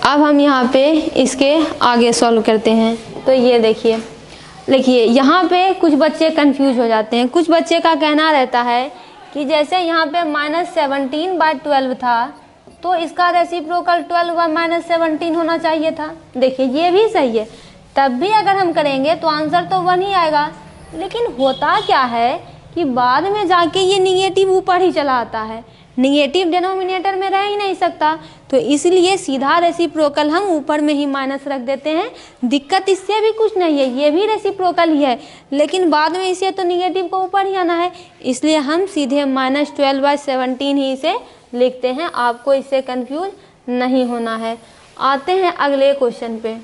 अब हम यहाँ पे इसके आगे सॉल्व करते हैं। तो ये देखिए यहाँ पे कुछ बच्चे कंफ्यूज हो जाते हैं। कुछ बच्चे का कहना रहता है कि जैसे यहाँ पे -17/12 था तो इसका रेसिप्रोकल 12/-17 होना चाहिए था। देखिए ये भी सही है, तब भी अगर हम करेंगे तो आंसर तो 1 ही आएगा। लेकिन होता क्या है कि बाद में जाके ये निगेटिव ऊपर ही चला आता है, निगेटिव डिनोमिनेटर में रह ही नहीं सकता, तो इसलिए सीधा रेसिप्रोकल हम ऊपर में ही माइनस रख देते हैं। दिक्कत इससे भी कुछ नहीं है, ये भी रेसिप्रोकल ही है, लेकिन बाद में इसे तो निगेटिव को ऊपर ही आना है, इसलिए हम सीधे -12/17 ही इसे लिखते हैं। आपको इससे कंफ्यूज नहीं होना है। आते हैं अगले क्वेश्चन पे।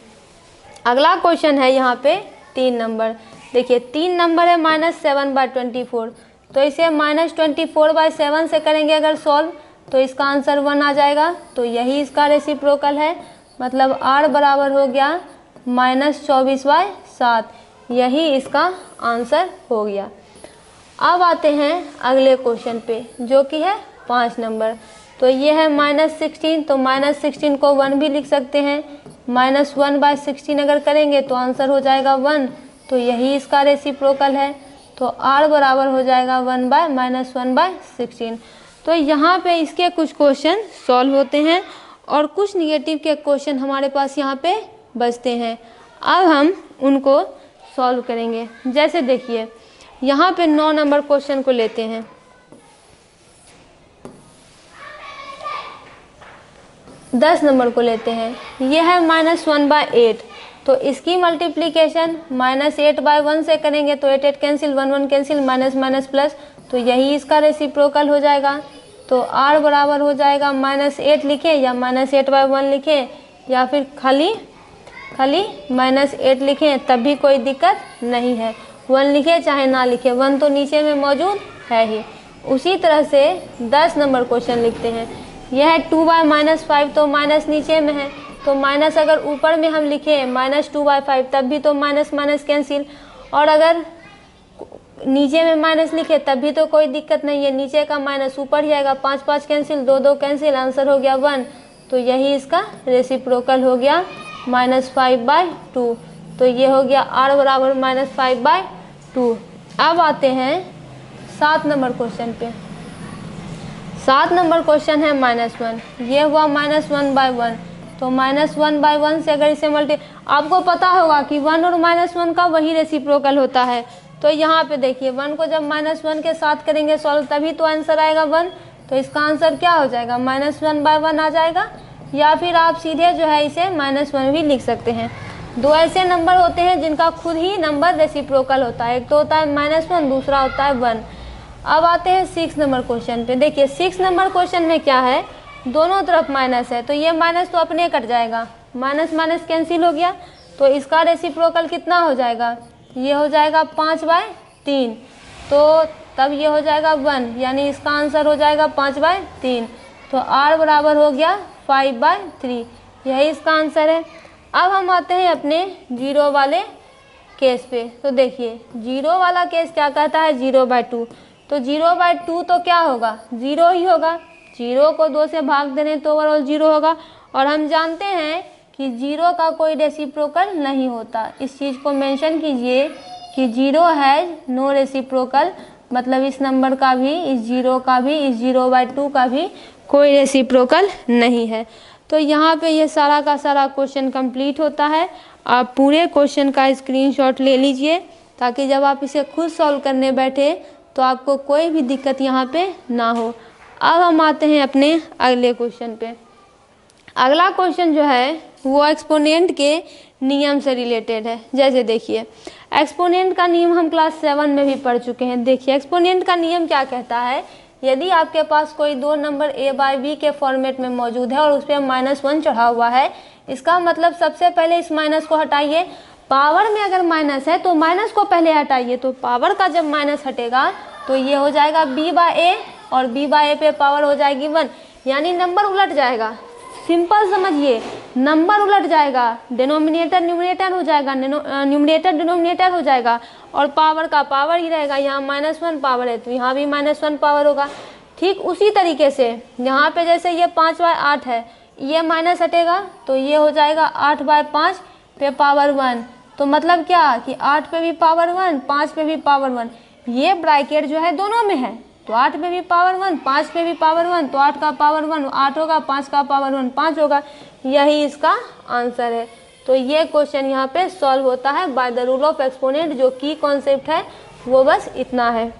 अगला क्वेश्चन है यहाँ पे 3 नंबर। देखिए 3 नंबर है -7/24, तो इसे -24/7 से करेंगे अगर सॉल्व तो इसका आंसर 1 आ जाएगा। तो यही इसका रेसिप्रोकल है, मतलब r बराबर हो गया -24/7, यही इसका आंसर हो गया। अब आते हैं अगले क्वेश्चन पे जो कि है 5 नंबर। तो ये है -16, तो -16 को 1 भी लिख सकते हैं। -1/16 अगर करेंगे तो आंसर हो जाएगा 1, तो यही इसका रेसिप्रोकल है। तो r बराबर हो जाएगा 1/-1/16। तो यहाँ पे इसके कुछ क्वेश्चन सॉल्व होते हैं और कुछ निगेटिव के क्वेश्चन हमारे पास यहाँ पे बचते हैं। अब हम उनको सॉल्व करेंगे। जैसे देखिए यहाँ पे 9 नंबर क्वेश्चन को लेते हैं। 10 नंबर को लेते हैं। ये है -1/8, तो इसकी मल्टीप्लिकेशन -8/1 से करेंगे तो 8 cancel, 1 1 cancel, minus minus plus, तो यही इसका रेसिप्रोकल हो जाएगा। तो r बराबर हो जाएगा -8 लिखें या -8/1 लिखें या फिर खाली -8 लिखें, तब भी कोई दिक्कत नहीं है। 1 लिखे चाहे ना लिखे, 1 तो नीचे में मौजूद है ही। उसी तरह से 10 नंबर क्वेश्चन लिखते हैं। यह है 2/-5, तो माइनस नीचे में है, तो माइनस अगर ऊपर में हम लिखें -2/5 तब भी तो माइनस माइनस कैंसिल, और अगर नीचे में माइनस लिखे तब भी तो कोई दिक्कत नहीं है, नीचे का माइनस ऊपर ही आएगा, 5 5 कैंसिल, 2 2 कैंसिल, आंसर हो गया 1। तो यही इसका रेसिप्रोकल हो गया -5/2। तो ये हो गया r बराबर -5/2। अब आते हैं 7 नंबर क्वेश्चन पे। 7 नंबर क्वेश्चन है -1। ये हुआ -1/1, तो -1/1 से अगर इसे आपको पता होगा कि 1 और -1 का वही रेसिप्रोकल होता है। तो यहाँ पे देखिए 1 को जब -1 के साथ करेंगे सॉल्व तभी तो आंसर आएगा 1। तो इसका आंसर क्या हो जाएगा, -1/1 आ जाएगा, या फिर आप सीधे जो है इसे -1 भी लिख सकते हैं। 2 ऐसे नंबर होते हैं जिनका खुद ही नंबर रेसिप्रोकल होता है, एक तो होता है -1, दूसरा होता है 1। अब आते हैं 6 नंबर क्वेश्चन पे। देखिए 6 नंबर क्वेश्चन में क्या है, दोनों तरफ माइनस है, तो ये माइनस तो अपने कट जाएगा, माइनस माइनस कैंसिल हो गया, तो इसका रेसिप्रोकल कितना हो जाएगा, ये हो जाएगा 5/3, तो तब ये हो जाएगा 1, यानी इसका आंसर हो जाएगा 5/3। तो r बराबर हो गया 5/3, यही इसका आंसर है। अब हम आते हैं अपने 0 वाले केस पे। तो देखिए 0 वाला केस क्या कहता है, 0/2, तो 0/2 तो क्या होगा, 0 ही होगा। 0 को 2 से भाग देने तो ओवरऑल 0 होगा, और हम जानते हैं कि 0 का कोई रेसिप्रोकल नहीं होता। इस चीज़ को मेंशन कीजिए कि 0 हैज़ नो रेसिप्रोकल, मतलब इस नंबर का भी, इस 0 का भी, इस 0/2 का भी कोई रेसिप्रोकल नहीं है। तो यहाँ पे ये सारा का सारा क्वेश्चन कंप्लीट होता है। आप पूरे क्वेश्चन का स्क्रीनशॉट ले लीजिए ताकि जब आप इसे खुद सॉल्व करने बैठे तो आपको कोई भी दिक्कत यहाँ पे ना हो। अब हम आते हैं अपने अगले क्वेश्चन पे। अगला क्वेश्चन जो है वो एक्सपोनेंट के नियम से रिलेटेड है। जैसे देखिए एक्सपोनेंट का नियम हम क्लास 7 में भी पढ़ चुके हैं। देखिए एक्सपोनेंट का नियम क्या कहता है, यदि आपके पास कोई 2 नंबर a/b के फॉर्मेट में मौजूद है और उस पर -1 चढ़ा हुआ है, इसका मतलब सबसे पहले इस माइनस को हटाइए। पावर में अगर माइनस है तो माइनस को पहले हटाइए, तो पावर का जब माइनस हटेगा तो ये हो जाएगा b/a, और b/a पे पावर हो जाएगी 1, यानी नंबर उलट जाएगा। सिंपल समझिए, नंबर उलट जाएगा, डिनोमिनेटर न्यूमरेटर हो जाएगा, न्यूमरेटर डिनोमिनेटर हो जाएगा, और पावर का पावर ही रहेगा। यहाँ -1 पावर है तो यहाँ भी -1 पावर होगा। ठीक उसी तरीके से यहाँ पे जैसे ये 5/8 है, ये माइनस हटेगा तो ये हो जाएगा 8/5 पे पावर 1। तो मतलब क्या कि 8 पे भी पावर 1, 5 पे भी पावर 1, ये ब्रैकेट जो है दोनों में है। तो 8 पे भी पावर 1, 5 पे भी पावर 1, तो 8 का पावर 1 8 होगा, 5 का पावर 1 5 होगा। यही इसका आंसर है। तो ये क्वेश्चन यहाँ पे सॉल्व होता है by the rule of exponent. जो की कॉन्सेप्ट है वो बस इतना है।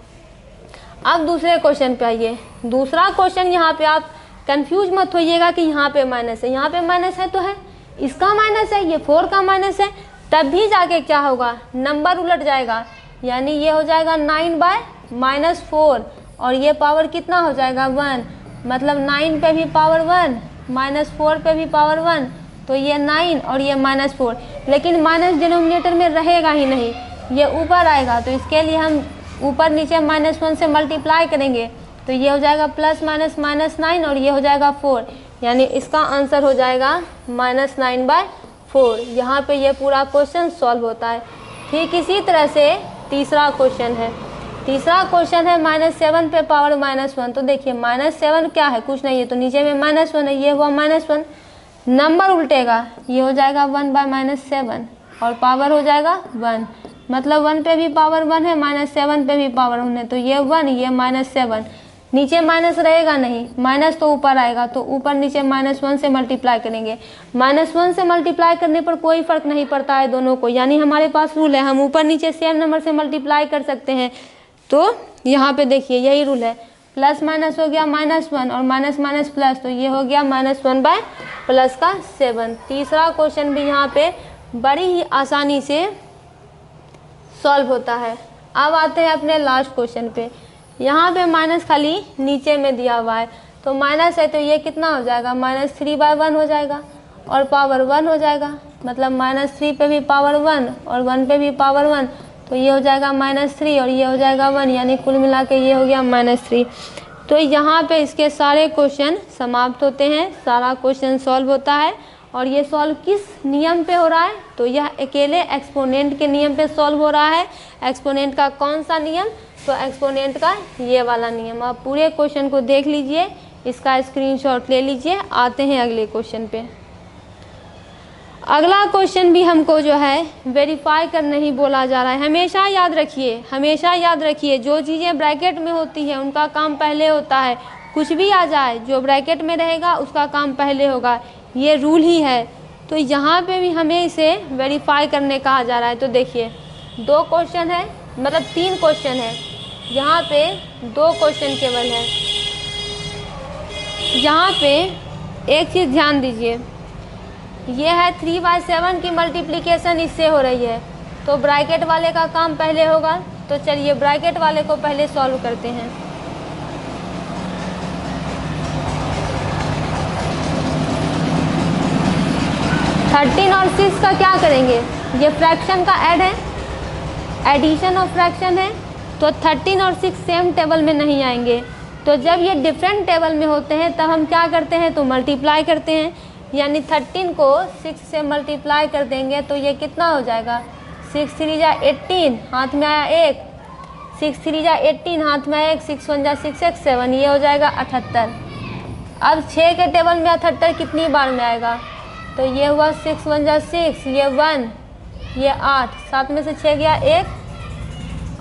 अब दूसरे क्वेश्चन पे आइए। दूसरा क्वेश्चन यहाँ पे आप कंफ्यूज मत होइएगा कि यहाँ पे माइनस है, यहाँ पे माइनस है तो है, इसका माइनस है, ये 4 का माइनस है, तब भी जाके क्या होगा, नंबर उलट जाएगा। यानी ये हो जाएगा 9/-4 और ये पावर कितना हो जाएगा 1, मतलब 9 पे भी पावर 1, -4 पे भी पावर 1, तो ये 9 और ये -4। लेकिन माइनस डिनोमिनेटर में रहेगा ही नहीं, ये ऊपर आएगा। तो इसके लिए हम ऊपर नीचे -1 से मल्टीप्लाई करेंगे तो ये हो जाएगा प्लस माइनस -9 और ये हो जाएगा 4। यानी इसका आंसर हो जाएगा -9/4। यहाँ पे ये पूरा क्वेश्चन सॉल्व होता है। ठीक इसी तरह से तीसरा क्वेश्चन है। तीसरा क्वेश्चन है -7 पे पावर -1। तो देखिए -7 क्या है, कुछ नहीं है, तो नीचे में -1 है, ये हुआ -1, नंबर उल्टेगा, ये हो जाएगा 1/-7 और पावर हो जाएगा 1, मतलब 1 पे भी पावर 1 है, -7 पे भी पावर 1 है, तो ये 1 ये -7। नीचे माइनस रहेगा नहीं, माइनस तो ऊपर आएगा, तो ऊपर नीचे -1 से मल्टीप्लाई करेंगे। -1 से मल्टीप्लाई करने पर कोई फ़र्क नहीं पड़ता है दोनों को, यानी हमारे पास रूल है, हम ऊपर नीचे सेम नंबर से मल्टीप्लाई कर सकते हैं। तो यहाँ पे देखिए यही रूल है, प्लस माइनस हो गया -1 और माइनस माइनस प्लस, तो ये हो गया -1/+7। तीसरा क्वेश्चन भी यहाँ पे बड़ी ही आसानी से सॉल्व होता है। अब आते हैं अपने लास्ट क्वेश्चन पे। यहाँ पे माइनस खाली नीचे में दिया हुआ है, तो माइनस है तो ये कितना हो जाएगा, -3/1 हो जाएगा और पावर 1 हो जाएगा, मतलब -3 पे भी पावर 1 और 1 पे भी पावर 1, तो ये हो जाएगा -3 और ये हो जाएगा 1, यानी कुल मिला के ये हो गया -3। तो यहाँ पे इसके सारे क्वेश्चन समाप्त होते हैं, सारा क्वेश्चन सॉल्व होता है। और ये सॉल्व किस नियम पे हो रहा है, तो यह अकेले एक्सपोनेंट के नियम पे सॉल्व हो रहा है। एक्सपोनेंट का कौन सा नियम, तो एक्सपोनेंट का ये वाला नियम। आप पूरे क्वेश्चन को देख लीजिए, इसका स्क्रीनशॉट ले लीजिए। आते हैं अगले क्वेश्चन पे। अगला क्वेश्चन भी हमको जो है वेरीफाई करना ही बोला जा रहा है। हमेशा याद रखिए जो चीज़ें ब्रैकेट में होती है उनका काम पहले होता है। कुछ भी आ जाए, जो ब्रैकेट में रहेगा उसका काम पहले होगा, ये रूल ही है। तो यहाँ पे भी हमें इसे वेरीफाई करने कहा जा रहा है। तो देखिए 2 क्वेश्चन है, मतलब 3 क्वेश्चन है, यहाँ पे 2 क्वेश्चन केवल है। यहाँ पे एक चीज़ ध्यान दीजिए, ये है 3/7 की मल्टीप्लिकेशन इससे हो रही है, तो ब्रैकेट वाले का काम पहले होगा। तो चलिए ब्रैकेट वाले को पहले सॉल्व करते हैं। थर्टीन और 6 का क्या करेंगे, ये फ्रैक्शन का ऐड है, एडिशन ऑफ फ्रैक्शन है, तो 13 और 6 सेम टेबल में नहीं आएंगे। तो जब ये डिफरेंट टेबल में होते हैं तब हम क्या करते हैं, तो मल्टीप्लाई करते हैं। यानी 13 को 6 से मल्टीप्लाई कर देंगे तो ये कितना हो जाएगा, 6 3 जा 18, हाथ में आया 1, 6 3 जा 18, हाथ में आया 1, 6 1 जा 6 1 7, ये हो जाएगा 78। अब 6 के टेबल में 78 कितनी बार में आएगा, तो ये हुआ 6 1 जा 6, ये 1, ये 8, 7 में से 6 गया 1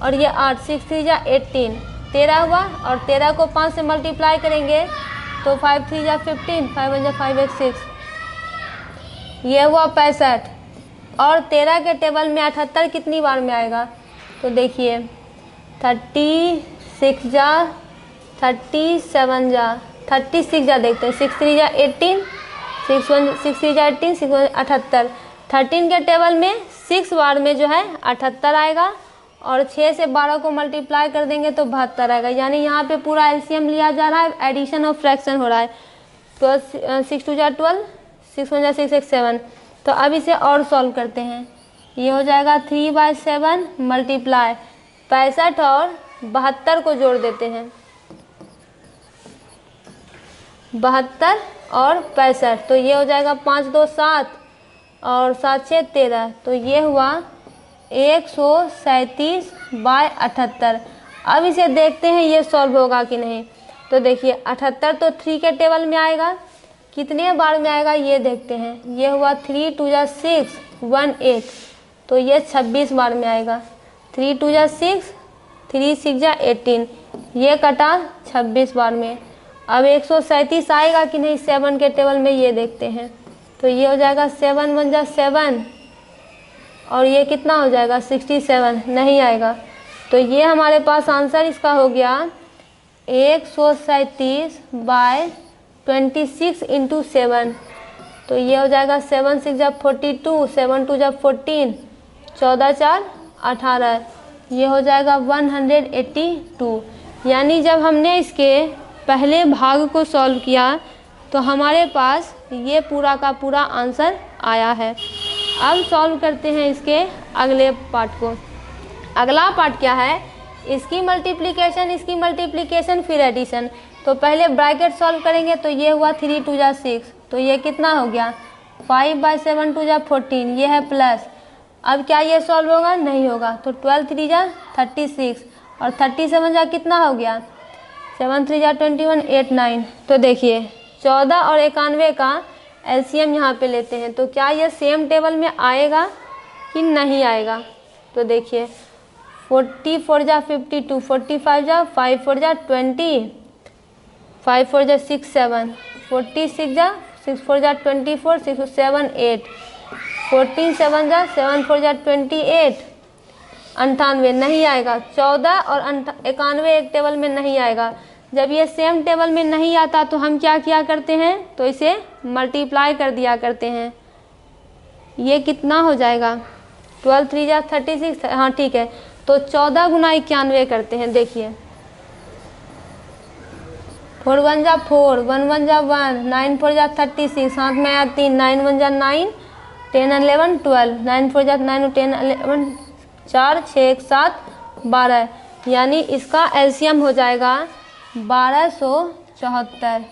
और ये 8, 6 3 जा 18, 13 हुआ। और 13 को 5 से मल्टीप्लाई करेंगे तो 5 3 जा 15, 5 1 जा 5 1 6, ये हुआ 65। और 13 के टेबल में 78 कितनी बार में आएगा, तो देखिए 36 जा 37 जा 36 जा देखते हैं, 6 3 जा 18, 6 3 जा 18, 6 1 78। 13 के टेबल में 6 बार में जो है 78 आएगा और 6 से 12 को मल्टीप्लाई कर देंगे तो 72 आएगा। यानी यहाँ पे पूरा एलसीएम लिया जा रहा है, एडिशन ऑफ फ्रैक्शन हो रहा है। तो 6 2 जा 12, 6 1 जा 6 1 7। तो अब इसे और सॉल्व करते हैं, ये हो जाएगा 3/7 मल्टीप्लाई 65 और 72 को जोड़ देते हैं, 72 और 65, तो ये हो जाएगा 5 2 7 और 7 6 13, तो ये हुआ 137/78। अब इसे देखते हैं ये सॉल्व होगा कि नहीं। तो देखिए 78 तो 3 के टेबल में आएगा, कितने बार में आएगा ये देखते हैं। ये हुआ 3 2 जा 6 1 8, तो ये 26 बार में आएगा। 3 2 जा 6 3 6 जा 18, ये कटा 26 बार में। अब 137 आएगा कि नहीं 7 के टेबल में, ये देखते हैं। तो ये हो जाएगा 7 1 जा 7, और ये कितना हो जाएगा 67, नहीं आएगा। तो ये हमारे पास आंसर इसका हो गया 137 बाय 26 इंटू 7। तो ये हो जाएगा 7 6 जा 42, 7 2 जा 14, 14 4 18, ये हो जाएगा 182। यानी जब हमने इसके पहले भाग को सॉल्व किया तो हमारे पास ये पूरा का पूरा आंसर आया है। अब सॉल्व करते हैं इसके अगले पार्ट को। अगला पार्ट क्या है, इसकी मल्टीप्लिकेशन फिर एडिशन। तो पहले ब्रैकेट सॉल्व करेंगे, तो ये हुआ 3 2 जा 6, तो ये कितना हो गया 5 बाई 7 2 जा 14, ये है प्लस। अब क्या ये सॉल्व होगा, नहीं होगा। तो 12 3 जा 36, और 37 जा कितना हो गया 7 3 जा 21 8 9। तो देखिए 14 और 91 का एलसीएम यहाँ पे लेते हैं, तो क्या ये सेम टेबल में आएगा कि नहीं आएगा। तो देखिए 44 जा 52, 45 जा 5 4 जा 20, 5 4 जा 6 7, 46 जा 6 4 जा 24, 6 7 8, 14 7 जा 7 4 जा 28, 98 नहीं आएगा। 14 और 91 एक टेबल में नहीं आएगा। जब ये सेम टेबल में नहीं आता तो हम क्या किया करते हैं, तो इसे मल्टीप्लाई कर दिया करते हैं। ये कितना हो जाएगा 12 3 जा 36, हाँ ठीक है। तो 14 गुना 91 करते हैं। देखिए 4 1 जा 4, 1 1 जा 1, 9 4 जा 36, साथ में आया 3, 9 1 जा 9, 10 11 12, 9 4 जा 9 10 11 4 6 1 7 12, यानी इसका एलसीएम हो जाएगा 1274।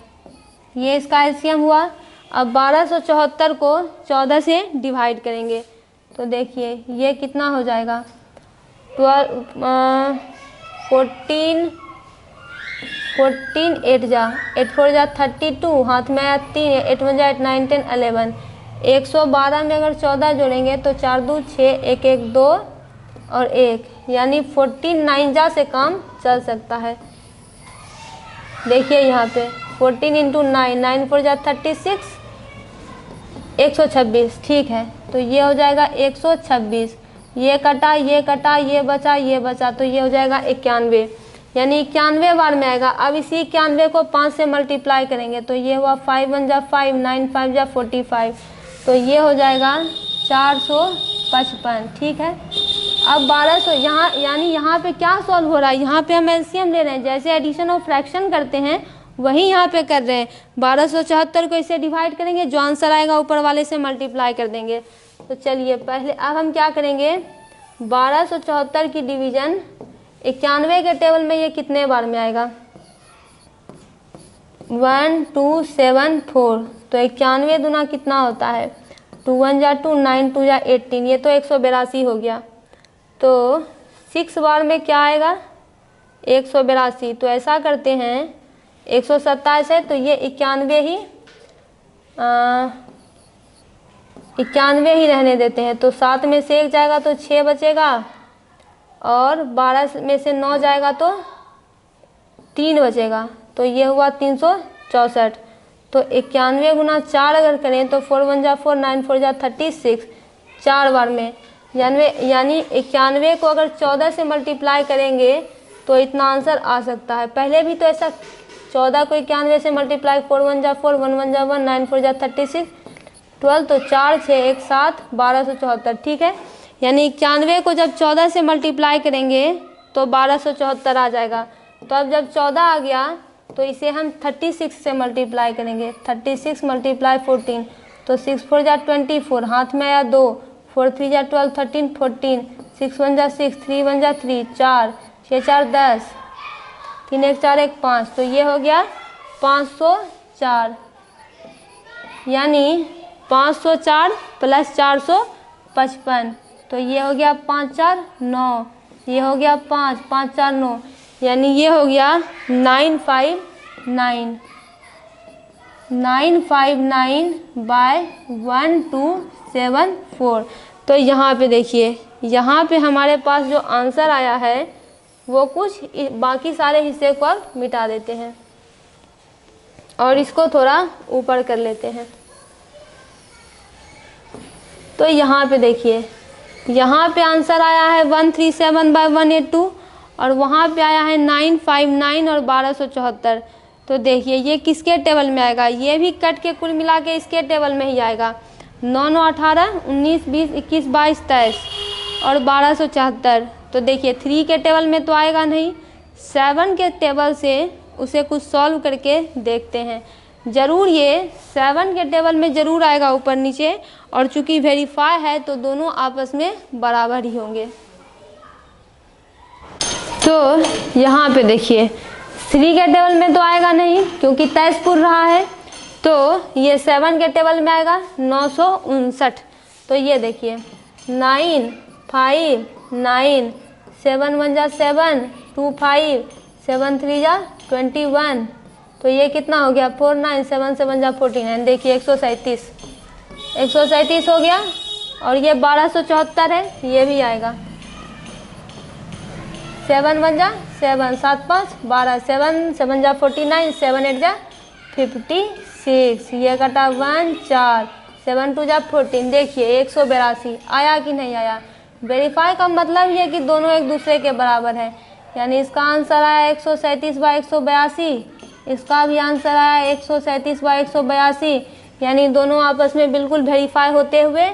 ये इसका एलसीएम हुआ। अब 1274 को 14 से डिवाइड करेंगे, तो देखिए ये कितना हो जाएगा 14 8 जा 8 4 जा 32, हाथ में आया 3, 8 1 जा 8 9 10 11, 112 में अगर 14 जोड़ेंगे तो 4 2 6 1 1 2 और 1, यानी 14 9 जा से काम चल सकता है। देखिए यहाँ पे 14 इंटू 9, 9 4 जा 36, 126, ठीक है। तो ये हो जाएगा 126, ये कटा ये कटा, ये बचा, तो ये हो जाएगा 91, यानी 91 बार में आएगा। अब इसी 91 को 5 से मल्टीप्लाई करेंगे, तो ये हुआ 5 1 जा 5, 9 5 जा 45, तो ये हो जाएगा 455, ठीक है। अब 1200 यहाँ, यानी यहाँ पे क्या सॉल्व हो रहा है, यहाँ पे हम एलसीएम ले रहे हैं। जैसे एडिशन और फ्रैक्शन करते हैं वही यहाँ पे कर रहे हैं। 1274 को इसे डिवाइड करेंगे, जो आंसर आएगा ऊपर वाले से मल्टीप्लाई कर देंगे। तो चलिए पहले अब हम क्या करेंगे, 1274 की डिवीज़न 91 के टेबल में ये कितने बार में आएगा 1 2 7 4, तो 91 दुना कितना होता है 2 1 जा 2, 9 2 जा 18, ये तो 182 हो गया। तो 6 बार में क्या आएगा 182। तो ऐसा करते हैं 127 है, तो ये 91 ही रहने देते हैं। तो 7 में से 1 जाएगा तो 6 बचेगा, और 12 में से 9 जाएगा तो 3 बचेगा, तो ये हुआ 364। तो 91 गुना 4 अगर करें तो 4 1 जा 4, 9 4 जा 36, 4 बार में, यानी 91 को अगर 14 से मल्टीप्लाई करेंगे तो इतना आंसर आ सकता है। पहले भी तो ऐसा 14 को 91 से मल्टीप्लाई, 4 1 जा 4, 1 1 जा 1, 9 4 जा 36, 12, तो 4 6 1 7, 1274, ठीक है। यानी 91 को जब 14 से मल्टीप्लाई करेंगे तो 1274 आ जाएगा। तो अब जब 14 आ गया तो इसे हम 36 से मल्टीप्लाई करेंगे, 36 मल्टीप्लाई 14, तो 6 4 जा 24, हाथ में आया 2, 4 3 जा 12 13 14, 6 1 जा 6, 3 1 जा 3, 4 6 4 10, 3 1 4 1 5, तो ये हो गया 504, यानी 504 प्लस 455, तो ये हो गया 5 4 9, ये हो गया 5 5 4 9, यानी ये हो गया 959। 959 बाय 1274। तो यहाँ पे देखिए, यहाँ पे हमारे पास जो आंसर आया है वो कुछ बाकी सारे हिस्से को अब मिटा देते हैं और इसको थोड़ा ऊपर कर लेते हैं। तो यहाँ पे देखिए, यहाँ पे आंसर आया है 137 बाय 182 और वहाँ पे आया है 959 और 1274। तो देखिए ये किसके टेबल में आएगा, ये भी कट के कुल मिला के इसके टेबल में ही आएगा। 9 9 18 19 20 21 22 23 और 1274। तो देखिए 3 के टेबल में तो आएगा नहीं, 7 के टेबल से उसे कुछ सॉल्व करके देखते हैं। ज़रूर ये 7 के टेबल में ज़रूर आएगा ऊपर नीचे, और चूंकि वेरीफाई है तो दोनों आपस में बराबर ही होंगे। तो यहाँ पे देखिए 3 के टेबल में तो आएगा नहीं क्योंकि 23 पूर रहा है, तो ये 7 के टेबल में आएगा 959। तो ये देखिए 9 5 9 7 1 जा 7 2 5 7 3 जा 21। तो ये कितना हो गया 4 9 7 7 जा 49। देखिए 137 हो गया। और ये 1274 है, ये भी आएगा। 7 1 जा 7 7 5 12 7 7 जा 49 7 8 जा 56। ये कटा 1 4 7 2 जा 14। देखिए 182 आया कि नहीं आया। वेरीफाई का मतलब ये कि दोनों एक दूसरे के बराबर है, यानी इसका आंसर आया 137 बाई 182, इसका भी आंसर आया 137 बाई 182, यानी दोनों आपस में बिल्कुल वेरीफाई होते हुए,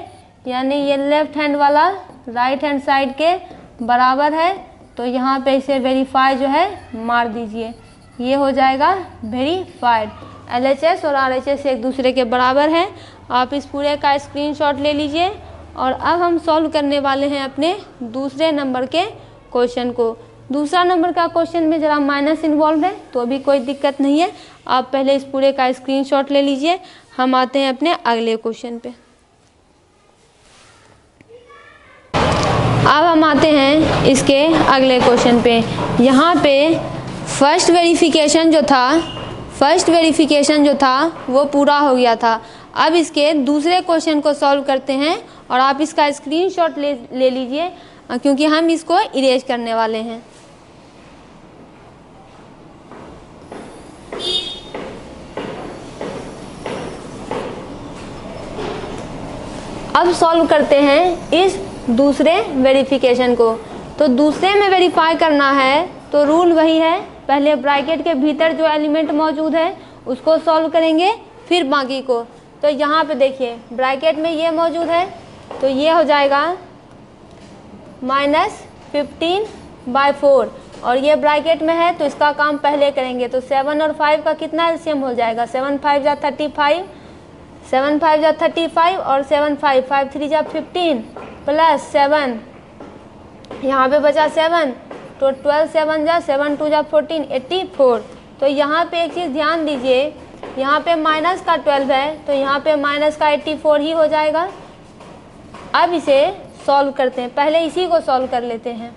यानी ये लेफ्ट हैंड वाला राइट हैंड साइड के बराबर है। तो यहाँ पे इसे वेरीफाई जो है मार दीजिए, ये हो जाएगा वेरीफाइड। LHS और RHS एक दूसरे के बराबर हैं। आप इस पूरे का स्क्रीनशॉट ले लीजिए। और अब हम सॉल्व करने वाले हैं अपने दूसरे नंबर के क्वेश्चन को। दूसरा नंबर का क्वेश्चन में ज़रा माइनस इन्वॉल्व है, तो अभी कोई दिक्कत नहीं है। आप पहले इस पूरे का स्क्रीनशॉट ले लीजिए। हम आते हैं अपने अगले क्वेश्चन पे। अब हम आते हैं इसके अगले क्वेश्चन पे। यहाँ पे फर्स्ट वेरिफिकेशन जो था वो पूरा हो गया था। अब इसके दूसरे क्वेश्चन को सॉल्व करते हैं और आप इसका स्क्रीनशॉट ले लीजिए, क्योंकि हम इसको इरेज करने वाले हैं। अब सॉल्व करते हैं इस दूसरे वेरिफिकेशन को। तो दूसरे में वेरीफाई करना है तो रूल वही है, पहले ब्रैकेट के भीतर जो एलिमेंट मौजूद है उसको सॉल्व करेंगे, फिर बाकी को। तो यहाँ पे देखिए ब्रैकेट में ये मौजूद है, तो ये हो जाएगा -15 बाय 4, और ये ब्रैकेट में है तो इसका काम पहले करेंगे। तो 7 और 5 का कितना एलसीएम हो जाएगा, 7 5 जा 35, 7 5 जा 35 और 7 5 5 3 जा 15 प्लस 7, यहाँ पे बचा 7, तो 12 7 जा 7 2 जा 14 84। तो यहाँ पे एक चीज़ ध्यान दीजिए, यहाँ पे माइनस का 12 है तो यहाँ पे माइनस का 84 ही हो जाएगा। अब इसे सॉल्व करते हैं, पहले इसी को सॉल्व कर लेते हैं।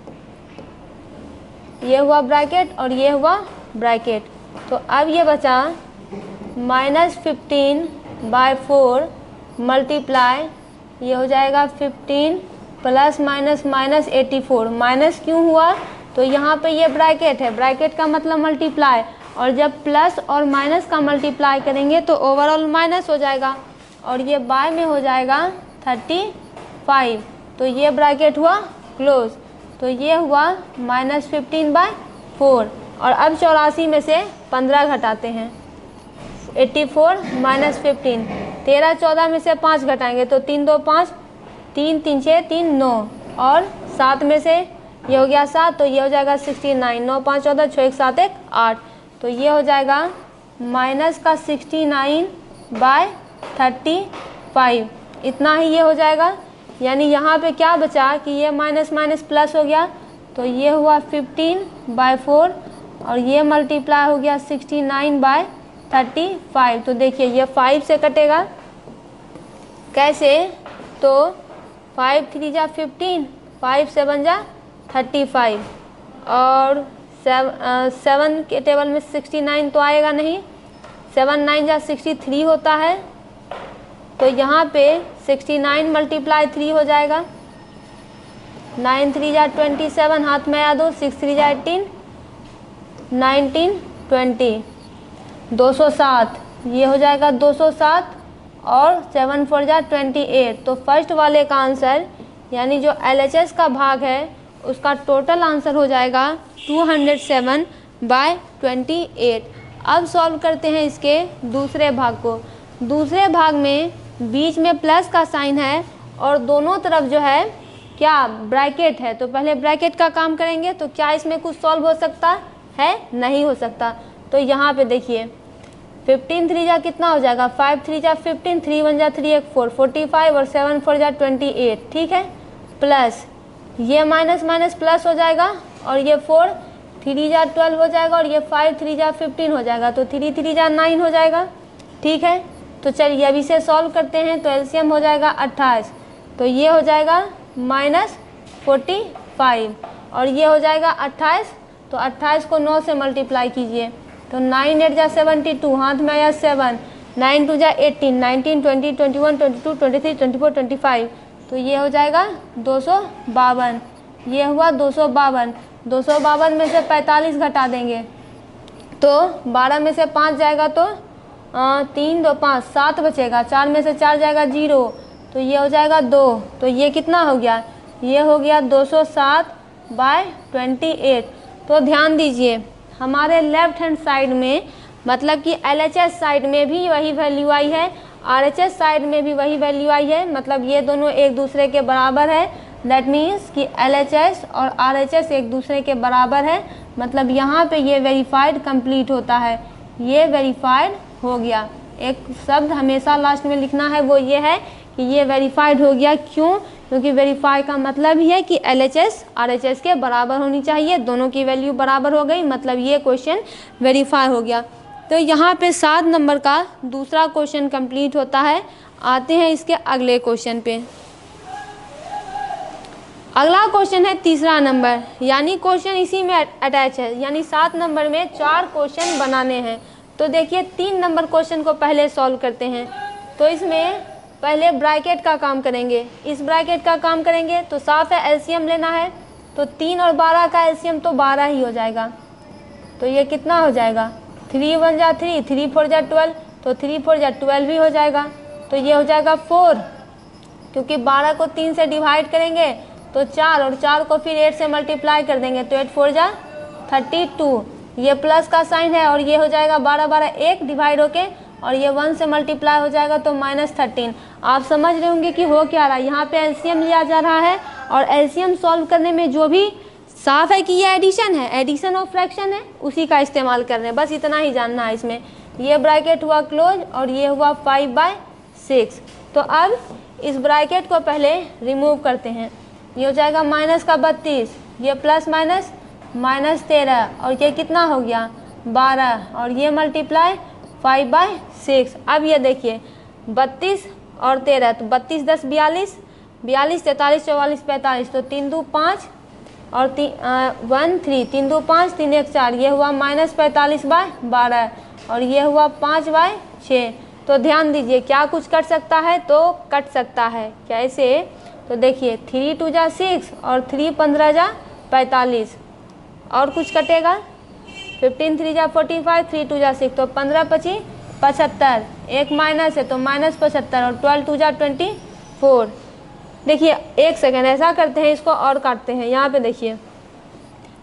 ये हुआ ब्रैकेट और ये हुआ ब्रैकेट। तो अब ये बचा -15 बाय 4 मल्टीप्लाई, ये हो जाएगा 15 प्लस माइनस माइनस 84। माइनस क्यों हुआ, तो यहाँ पे ये ब्रैकेट है, ब्रैकेट का मतलब मल्टीप्लाई, और जब प्लस और माइनस का मल्टीप्लाई करेंगे तो ओवरऑल माइनस हो जाएगा, और ये बाय में हो जाएगा 35। तो ये ब्रैकेट हुआ क्लोज। तो ये हुआ -15 बाय 4। और अब 84 में से 15 घटाते हैं, 84 माइनस 15, 13 14 में से 5 घटाएंगे तो 3 2 5, 3 3 6 3 9, और 7 में से ये हो गया 7, तो ये हो जाएगा 69, 9 5 14 6 1 7 1 8। तो ये हो जाएगा माइनस का 69 बाय 35, इतना ही ये हो जाएगा। यानी यहाँ पे क्या बचा कि ये माइनस माइनस प्लस हो गया, तो ये हुआ 15 बाय 4 और ये मल्टीप्लाई हो गया 69 बाय 35। तो देखिए ये 5 से कटेगा, कैसे, तो 5 3 जा 15, 5 7 जा 35, और 7 के टेबल में 69 तो आएगा नहीं, 7 9 जा 63 होता है, तो यहाँ पे 69 मल्टीप्लाई 3 हो जाएगा। 9 3 जा 27, हाथ में आ दो, 6 3 जा 18, 19 20, 207, ये हो जाएगा 207 और 7 4 जा 28। तो फर्स्ट वाले का आंसर यानी जो LHS का भाग है उसका टोटल आंसर हो जाएगा 207/28। अब सॉल्व करते हैं इसके दूसरे भाग को। दूसरे भाग में बीच में प्लस का साइन है और दोनों तरफ जो है क्या ब्रैकेट है, तो पहले ब्रैकेट का काम करेंगे। तो क्या इसमें कुछ सॉल्व हो सकता है? नहीं हो सकता। तो यहाँ पे देखिए 15 3 जा कितना हो जाएगा, 5 3 जा 15, 3 1 जा 3 1 4, 45 और 7 4 जा 28, ठीक है। प्लस ये माइनस माइनस प्लस हो जाएगा और ये 4 3 जा 12 हो जाएगा और ये 5 3 जा 15 हो जाएगा, तो 3 3 जा 9 हो जाएगा, ठीक है। तो चलिए अब इसे सॉल्व करते हैं। तो एलसीएम हो जाएगा 28, तो ये हो जाएगा -45 और ये हो जाएगा 28, तो 28 को 9 से मल्टीप्लाई कीजिए, तो 9 8 जा 72, हाथ में आया 7, 9 2 जा 18, 19 20 21 22 23 24 25, तो ये हो जाएगा 252। ये हुआ 252। 252 में से 45 घटा देंगे तो 12 में से 5 जाएगा तो 3 2 5 7 बचेगा, 4 में से 4 जाएगा 0, तो ये हो जाएगा 2। तो ये कितना हो गया? ये हो गया 207/28। तो ध्यान दीजिए हमारे लेफ्ट हैंड साइड में मतलब कि LHS साइड में भी वही वैल्यू आई है, RHS साइड में भी वही वैल्यू आई है, मतलब ये दोनों एक दूसरे के बराबर है। दैट मीन्स कि LHS और RHS एक दूसरे के बराबर है, मतलब यहाँ पे ये वेरीफाइड कंप्लीट होता है, ये वेरीफाइड हो गया। एक शब्द हमेशा लास्ट में लिखना है, वो ये है कि ये वेरीफाइड हो गया। क्यों? क्योंकि वेरीफाई का मतलब ही है कि LHS RHS के बराबर होनी चाहिए, दोनों की वैल्यू बराबर हो गई, मतलब ये क्वेश्चन वेरीफाई हो गया। तो यहाँ पे 7 नंबर का दूसरा क्वेश्चन कंप्लीट होता है। आते हैं इसके अगले क्वेश्चन पे। अगला क्वेश्चन है तीसरा नंबर, यानी क्वेश्चन इसी में अटैच है, यानी 7 नंबर में 4 क्वेश्चन बनाने हैं। तो देखिए 3 नंबर क्वेश्चन को पहले सॉल्व करते हैं। तो इसमें पहले ब्रैकेट का काम करेंगे, इस ब्रैकेट का काम करेंगे तो साफ है एलसीएम लेना है, तो 3 और 12 का एलसीएम तो 12 ही हो जाएगा। तो ये कितना हो जाएगा? 3 1 जा 3, 3 4 जा 12, तो 3 4 जा 12 भी हो जाएगा, तो ये हो जाएगा 4, क्योंकि 12 को 3 से डिवाइड करेंगे तो 4 और 4 को फिर 8 से मल्टीप्लाई कर देंगे तो 8 4 जा 32, ये प्लस का साइन है और ये हो जाएगा 12 12 1 डिवाइड होके और ये 1 से मल्टीप्लाई हो जाएगा तो -13। आप समझ रहे होंगे कि हो क्या रहा है, यहाँ पे एलसीएम लिया जा रहा है और एलसीएम सॉल्व करने में जो भी साफ है कि ये एडिशन है, एडिशन ऑफ फ्रैक्शन है, उसी का इस्तेमाल कर रहे हैं, बस इतना ही जानना है इसमें। ये ब्रैकेट हुआ क्लोज और ये हुआ 5/6। तो अब इस ब्रैकेट को पहले रिमूव करते हैं। ये हो जाएगा माइनस का 32, ये प्लस माइनस -13 और ये कितना हो गया 12 और ये मल्टीप्लाई 5/6। अब ये देखिए 32 और 13, तो 32 10 42, 42 43 44 45, तो 3 2 5 और 1 3, 3 2 5 3 1 4, ये हुआ -45/12 और ये हुआ 5/6। तो ध्यान दीजिए क्या कुछ कट सकता है, तो कट सकता है कैसे? तो देखिए 3 2 जा 6 और 3 15 जा 45 और कुछ कटेगा, 15 3 जा 45, 3 2 जा 6, तो 15 25 75, एक माइनस है तो -75 और 12 2 जा 24। देखिए एक सेकेंड ऐसा करते हैं, इसको और काटते हैं। यहाँ पे देखिए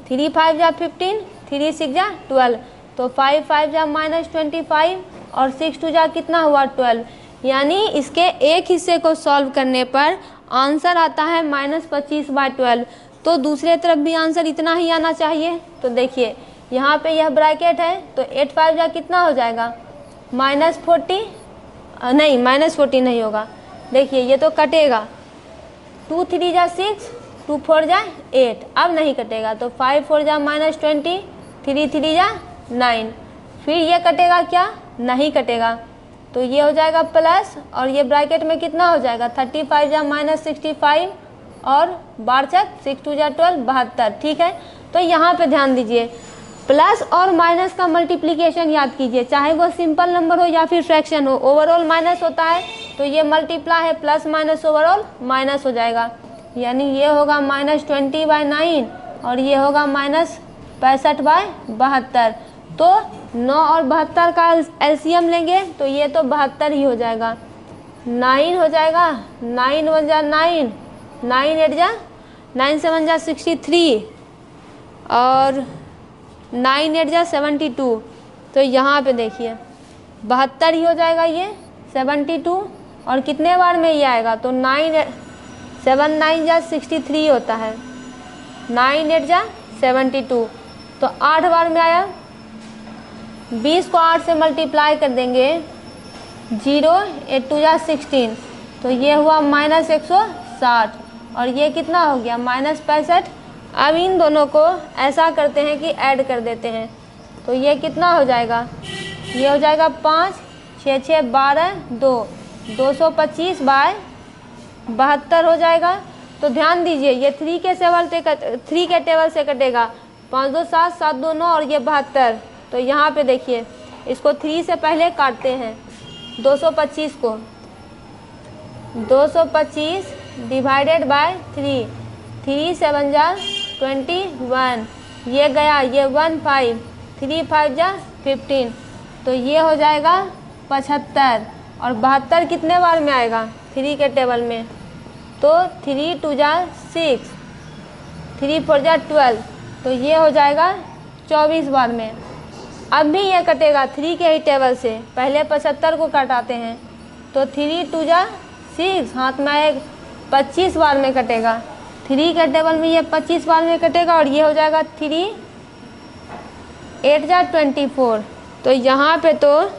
3 5 जा 15, 3 6 जा 12, तो 5 5 जा -25 और 6 2 जा कितना हुआ 12, यानी इसके एक हिस्से को सॉल्व करने पर आंसर आता है -25/12। तो दूसरे तरफ भी आंसर इतना ही आना चाहिए। तो देखिए यहाँ पे यह ब्रैकेट है तो 8 5 जा कितना हो जाएगा -40, नहीं -40 नहीं होगा, देखिए ये तो कटेगा, 2 3 जा 6, 2 4 जा 8, अब नहीं कटेगा, तो 5 4 जा -20, 3 3 जा 9, फिर ये कटेगा क्या? नहीं कटेगा, तो ये हो जाएगा प्लस और ये ब्रैकेट में कितना हो जाएगा 35 जा -65 और 12 6 2 जा 12 72, ठीक है। तो यहाँ पे ध्यान दीजिए प्लस और माइनस का मल्टीप्लिकेशन याद कीजिए, चाहे वो सिंपल नंबर हो या फिर फ्रैक्शन हो, ओवरऑल माइनस होता है, तो ये मल्टीप्लाई है, प्लस माइनस ओवरऑल माइनस हो जाएगा, यानी ये होगा -20/9 और ये होगा -65/72। तो 9 और 72 का एलसीएम लेंगे तो ये तो 72 ही हो जाएगा, 9 हो जाएगा, 9 1 जा 9, 9 8 जा 9 7 जा 63 और 9 8 जा 72। तो यहाँ पे देखिए 72 ही हो जाएगा, ये 72 और कितने बार में ये आएगा, तो 9 7 9 जा 63 होता है, 9 8 जा 72, तो 8 बार में आया। 20 को 8 से मल्टीप्लाई कर देंगे, 0 8 2 जा 16, तो ये हुआ -160 और ये कितना हो गया -65। अब इन दोनों को ऐसा करते हैं कि ऐड कर देते हैं, तो ये कितना हो जाएगा, ये हो जाएगा 5 6 6 12 2 225/72 हो जाएगा। तो ध्यान दीजिए ये 3 के टेबल से कटेगा, 5 2 7 7 2 9 और ये 72। तो यहाँ पे देखिए इसको 3 से पहले काटते हैं, 225 को 225 डिवाइडेड बाय 3, 3 7 जा 21, ये गया, ये 1 5, 3 5 जा 15, तो ये हो जाएगा 75। और 72 कितने बार में आएगा 3 के टेबल में, तो 3 2 जा 6, 3 4 जा 12, तो ये हो जाएगा 24 बार में। अब भी ये कटेगा 3 के ही टेबल से, पहले 75 को काटाते हैं, तो 3 2 जा 6, हाथ में एक 25 बार में कटेगा, 3 के टेबल में ये 25 बार में कटेगा और ये हो जाएगा 3 8 जा 24। तो यहाँ पे तो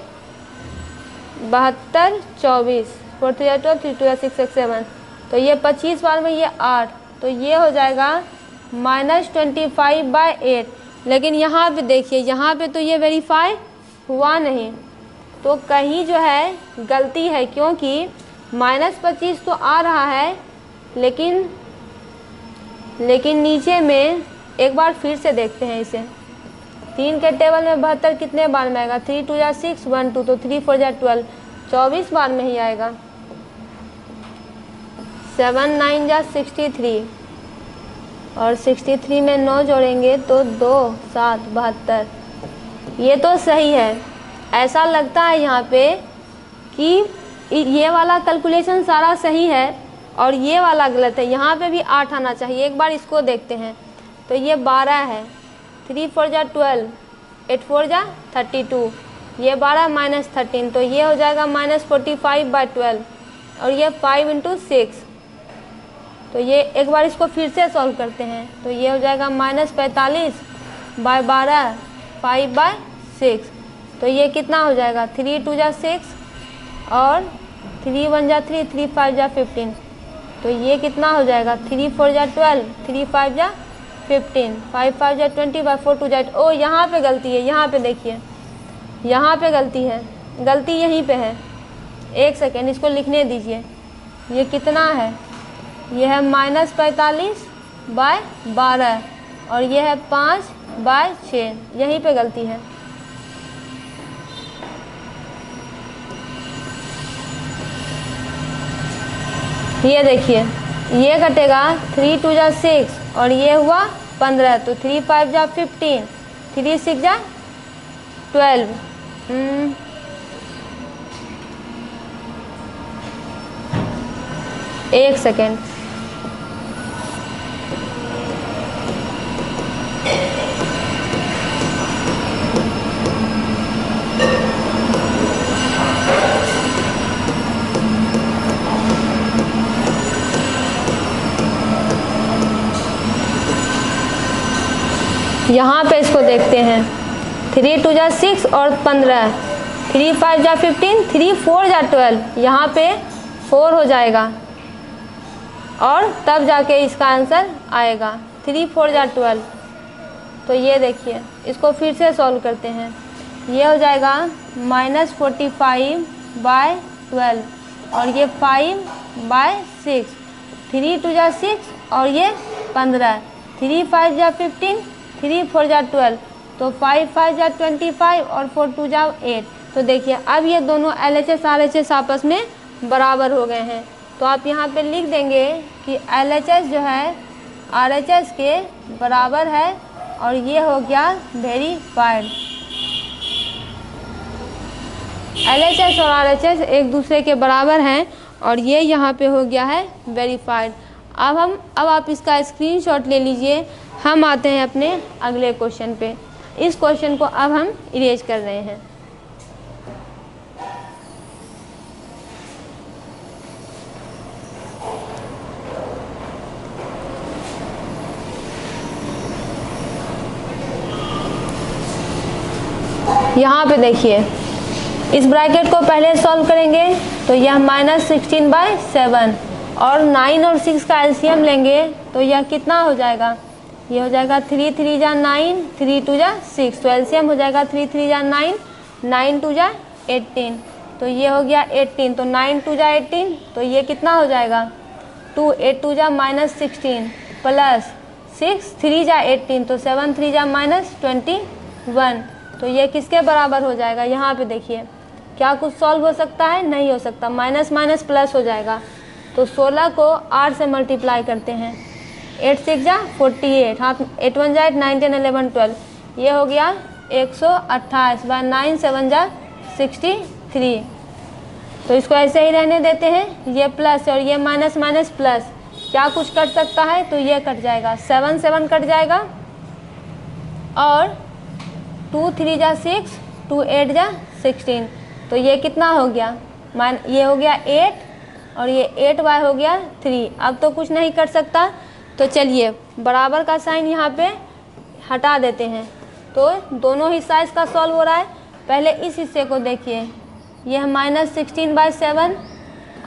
72 24 4 3 जा 12 3 2 जा 6 6 7, तो ये 25 बार में ये 8, तो ये हो जाएगा -25/8। लेकिन यहाँ पे देखिए, यहाँ पे तो ये वेरीफाई हुआ नहीं, तो कहीं जो है गलती है, क्योंकि -25 तो आ रहा है, लेकिन नीचे में एक बार फिर से देखते हैं इसे। 3 के टेबल में 72 कितने बार में आएगा, 3 2 जा 6 1 2, तो 3 4 जा 12, 24 बार में ही आएगा। 7 9 जा 63 और 63 में 9 जोड़ेंगे तो 2 7 72। ये तो सही है, ऐसा लगता है यहाँ पे कि ये वाला कैलकुलेशन सारा सही है और ये वाला गलत है, यहाँ पे भी 8 आना चाहिए। एक बार इसको देखते हैं, तो ये 12 है, 3 4 जा 12, 8 4 जा 32, ये 12 -13, तो ये हो जाएगा -45/12 और ये 5 × 6, तो ये एक बार इसको फिर से सॉल्व करते हैं, तो ये हो जाएगा -45/12 5/6, तो ये कितना हो जाएगा, 3 2 जा 6 और 3 1 जा 3, 3 5 जा 15, तो ये कितना हो जाएगा, 3 4 जा 12, 3 5 जा 15, 5 5 जा 20/4 2 जा। ओ यहाँ पे गलती है, यहाँ पे देखिए, यहाँ पे गलती है, गलती यहीं पे है। एक सेकेंड इसको लिखने दीजिए, ये कितना है, ये है -45/12 और ये है 5/6, यहीं पे गलती है। ये देखिए ये कटेगा, 3 2 जा 6 और ये हुआ 15, तो 3 5 जा 15, 3 6 जा 12, एक सेकेंड, यहाँ पे इसको देखते हैं, 3 2 जा 6 और 15, 3 5 जा 15, 3 4 जा 12, यहाँ पे 4 हो जाएगा और तब जाके इसका आंसर आएगा 3 4 जा 12। तो ये देखिए इसको फिर से सॉल्व करते हैं, ये हो जाएगा -45/12 और ये 5/6, 3 2 जा 6 और ये 15, 3 5 जा 15, 3 4 जा 12 तो 5 5 जा 25 और 4 2 जा 8। तो देखिए अब ये दोनों LHS RHS आपस में बराबर हो गए हैं। तो आप यहाँ पे लिख देंगे कि LHS जो है RHS के बराबर है और ये हो गया वेरीफाइड। LHS और RHS एक दूसरे के बराबर हैं और ये यहाँ पे हो गया है वेरीफाइड। अब आप इसका स्क्रीनशॉट ले लीजिए। हम आते हैं अपने अगले क्वेश्चन पे। इस क्वेश्चन को अब हम इरेज कर रहे हैं। यहाँ पे देखिए इस ब्रैकेट को पहले सॉल्व करेंगे तो यह -16/7 और 9 और 6 का एलसीएम लेंगे तो यह कितना हो जाएगा, ये हो जाएगा 3 3 जा 9, 3 2 जा 6। तो एलसीएम हो जाएगा 3 3 जा 9, 9 2 जा 18। तो ये हो गया 18। तो 9 2 जा 18 तो ये कितना हो जाएगा 2 8 2 जा -16 प्लस 6 3 जा 18 तो 7 3 जा -21। तो ये किसके बराबर हो जाएगा, यहाँ पे देखिए क्या कुछ सॉल्व हो सकता है, नहीं हो सकता, माइनस माइनस प्लस हो जाएगा। तो 16 को 8 से मल्टीप्लाई करते हैं, 8 6 जा 48, हाथ 8 1 जा 8 9 10 11 12, ये हो गया 128 बाय 9 7 जा 63। तो इसको ऐसे ही रहने देते हैं, ये प्लस और ये माइनस माइनस प्लस, क्या कुछ कट सकता है तो ये कट जाएगा, 7 7 कट जाएगा और 2 3 जा 6, 2 8 जा 16। तो ये कितना हो गया, ये हो गया 8 और ये 8y हो गया 3। अब तो कुछ नहीं कर सकता, तो चलिए बराबर का साइन यहाँ पे हटा देते हैं। तो दोनों हिस्सा इसका सॉल्व हो रहा है। पहले इस हिस्से को देखिए, यह -16/7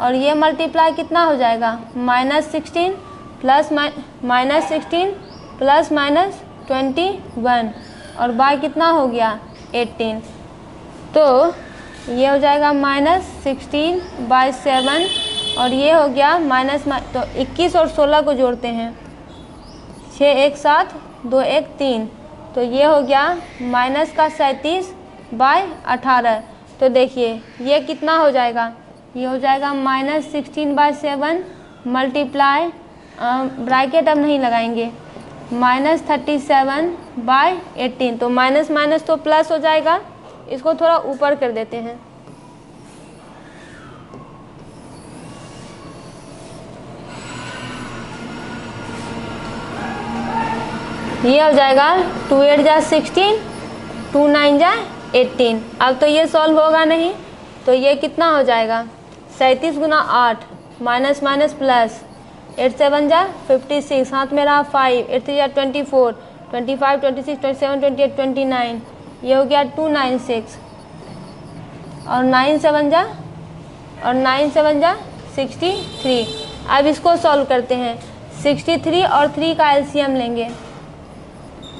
और ये मल्टीप्लाई कितना हो जाएगा -16 प्लस -16 प्लस -21 और बाय कितना हो गया 18। तो ये हो जाएगा -16/7 और ये हो गया तो 21 और 16 को जोड़ते हैं, 6 1 7 2 1 3। तो ये हो गया माइनस का 37/18। तो देखिए ये कितना हो जाएगा, ये हो जाएगा -16/7 मल्टीप्लाई, ब्रैकेट अब नहीं लगाएंगे, -37/18। तो माइनस माइनस तो प्लस हो जाएगा, इसको थोड़ा ऊपर कर देते हैं। ये हो जाएगा 2 8 जा 16, 2 9 जा 18। अब तो ये सॉल्व होगा नहीं, तो ये कितना हो जाएगा 37 गुना 8 माइनस माइनस प्लस, 8 7 जा 56, हाथ में रहा 5, 8 3 जा 24, 25 26 27 28 29, ये हो गया 296 और 9 7 जा 63। अब इसको सॉल्व करते हैं, 63 और 3 का एलसीएम लेंगे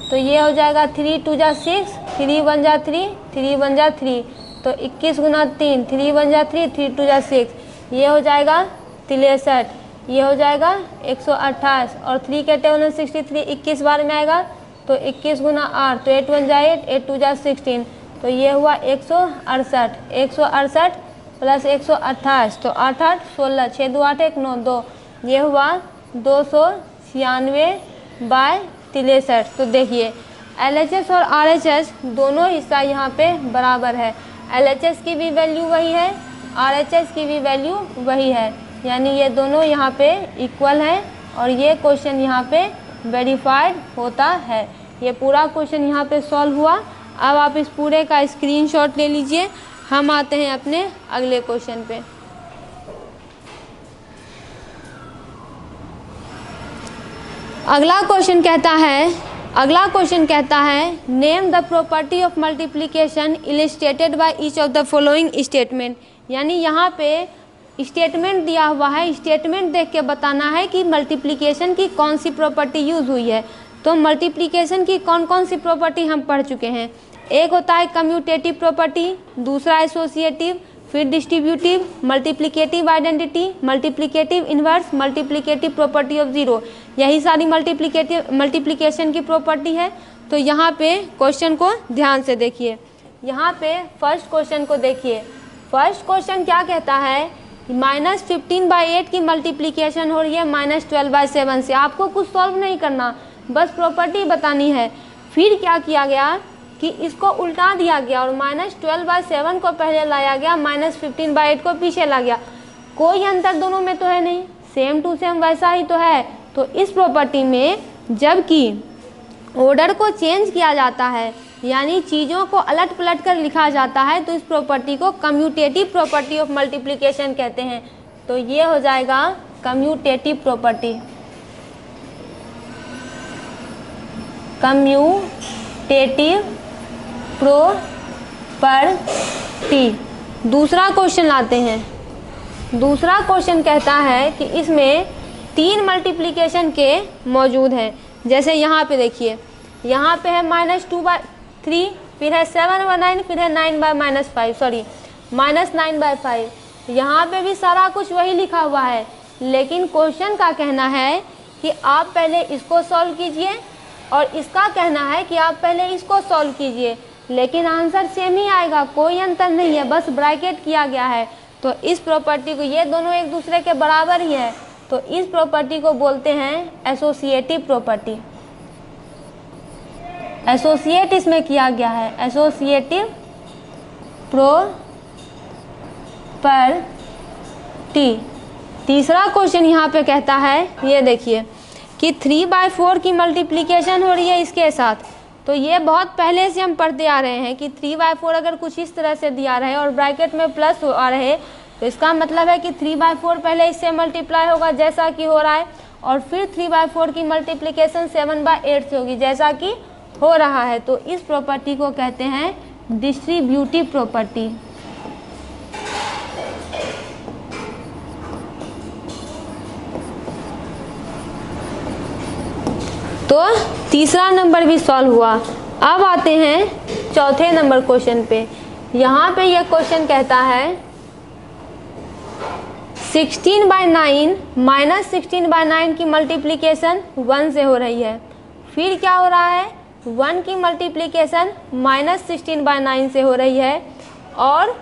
तो ये हो जाएगा 3 2 जा 6, 3 1 जा 3, 3 1 जा 3। तो 21 गुना 3, 3 1 जा 3, 3 2 जा 6, ये हो जाएगा 63, ये हो जाएगा 128 और 3 के टेबल 63 21 बार में आएगा तो 21 गुना 8 तो 8 1 जा 8, 8 2 जा 16। तो ये हुआ 168, 168 प्लस 128 तो 8 8 16, 6 2 8 1 9 2, ये हुआ 296/63। तो देखिए LHS और RHS दोनों हिस्सा यहाँ पे बराबर है, LHS की भी वैल्यू वही है, RHS की भी वैल्यू वही है, यानी ये दोनों यहाँ पे इक्वल हैं और ये क्वेश्चन यहाँ पे वेरीफाइड होता है। ये पूरा क्वेश्चन यहाँ पे सॉल्व हुआ। अब आप इस पूरे का स्क्रीनशॉट ले लीजिए। हम आते हैं अपने अगले क्वेश्चन पे। अगला क्वेश्चन कहता है name the property of multiplication illustrated by each of the following statement. यानी यहाँ पे स्टेटमेंट दिया हुआ है, स्टेटमेंट देख के बताना है कि मल्टीप्लिकेशन की कौन सी प्रॉपर्टी यूज़ हुई है। तो मल्टीप्लिकेशन की कौन कौन सी प्रॉपर्टी हम पढ़ चुके हैं। एक होता है कम्यूटेटिव प्रॉपर्टी, दूसरा एसोसिएटिव, फिर distributive, multiplicative identity, multiplicative inverse, multiplicative property of zero. यही सारी मल्टीप्लिकेशन की प्रॉपर्टी है। तो यहाँ पे क्वेश्चन को ध्यान से देखिए। यहाँ पे फर्स्ट क्वेश्चन को देखिए। फर्स्ट क्वेश्चन क्या कहता है, -15/8 की मल्टीप्लिकेशन हो रही है -12/7 से। आपको कुछ सॉल्व नहीं करना, बस प्रॉपर्टी बतानी है। फिर क्या किया गया कि इसको उल्टा दिया गया और -12/7 को पहले लाया गया, -15/8 को पीछे ला गया। कोई अंतर दोनों में तो है नहीं, सेम टू सेम वैसा ही तो है। तो इस प्रॉपर्टी में जबकि ऑर्डर को चेंज किया जाता है, यानी चीज़ों को अलट पलट कर लिखा जाता है, तो इस प्रॉपर्टी को कम्यूटेटिव प्रॉपर्टी ऑफ मल्टीप्लिकेशन कहते हैं। तो ये हो जाएगा कम्यूटेटिव प्रॉपर्टी। Commutative property. दूसरा क्वेश्चन लाते हैं। दूसरा क्वेश्चन कहता है कि इसमें 3 मल्टीप्लिकेशन के मौजूद हैं। जैसे यहाँ पे देखिए, यहाँ पे है -2/3, फिर है 7/9, फिर है 9/5। यहाँ पे भी सारा कुछ वही लिखा हुआ है, लेकिन क्वेश्चन का कहना है कि आप पहले इसको सॉल्व कीजिए और इसका कहना है कि आप पहले इसको सॉल्व कीजिए, लेकिन आंसर सेम ही आएगा, कोई अंतर नहीं है, बस ब्रैकेट किया गया है। तो इस प्रॉपर्टी को, ये दोनों एक दूसरे के बराबर ही है, तो इस प्रॉपर्टी को बोलते हैं एसोसिएटिव प्रॉपर्टी। एसोसिएट इसमें किया गया है, एसोसिएटिव प्रॉपर्टी। तीसरा क्वेश्चन यहाँ पे कहता है, ये देखिए कि 3/4 की मल्टीप्लिकेशन हो रही है इसके साथ। तो ये बहुत पहले से हम पढ़ते आ रहे हैं कि 3/4 अगर कुछ इस तरह से दिया रहे और ब्रैकेट में प्लस आ रहे, तो इसका मतलब है कि 3/4 पहले इससे मल्टीप्लाई होगा जैसा कि हो रहा है, और फिर 3/4 की मल्टीप्लिकेशन 7/8 से होगी जैसा कि हो रहा है। तो इस प्रॉपर्टी को कहते हैं डिस्ट्रीब्यूटिव प्रॉपर्टी। तो तीसरा नंबर भी सॉल्व हुआ। अब आते हैं चौथे नंबर क्वेश्चन पे। यहाँ पे ये क्वेश्चन कहता है 16/9 -16/9 की मल्टीप्लिकेशन 1 से हो रही है। फिर क्या हो रहा है, 1 की मल्टीप्लिकेशन -16/9 से हो रही है, और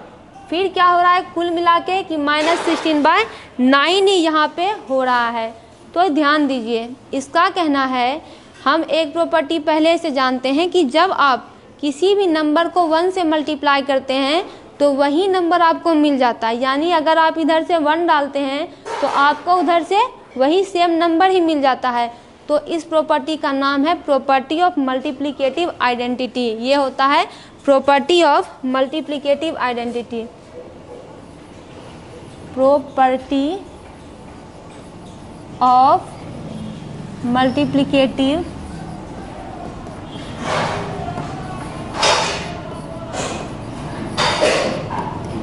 फिर क्या हो रहा है कुल मिला के कि -16/9 ही यहाँ पे हो रहा है। तो ध्यान दीजिए, इसका कहना है, हम एक प्रॉपर्टी पहले से जानते हैं कि जब आप किसी भी नंबर को 1 से मल्टीप्लाई करते हैं तो वही नंबर आपको मिल जाता है। यानी अगर आप इधर से 1 डालते हैं तो आपको उधर से वही सेम नंबर ही मिल जाता है। तो इस प्रॉपर्टी का नाम है प्रॉपर्टी ऑफ मल्टीप्लिकेटिव आइडेंटिटी। ये होता है property of multiplicative identity. Property of multiplicative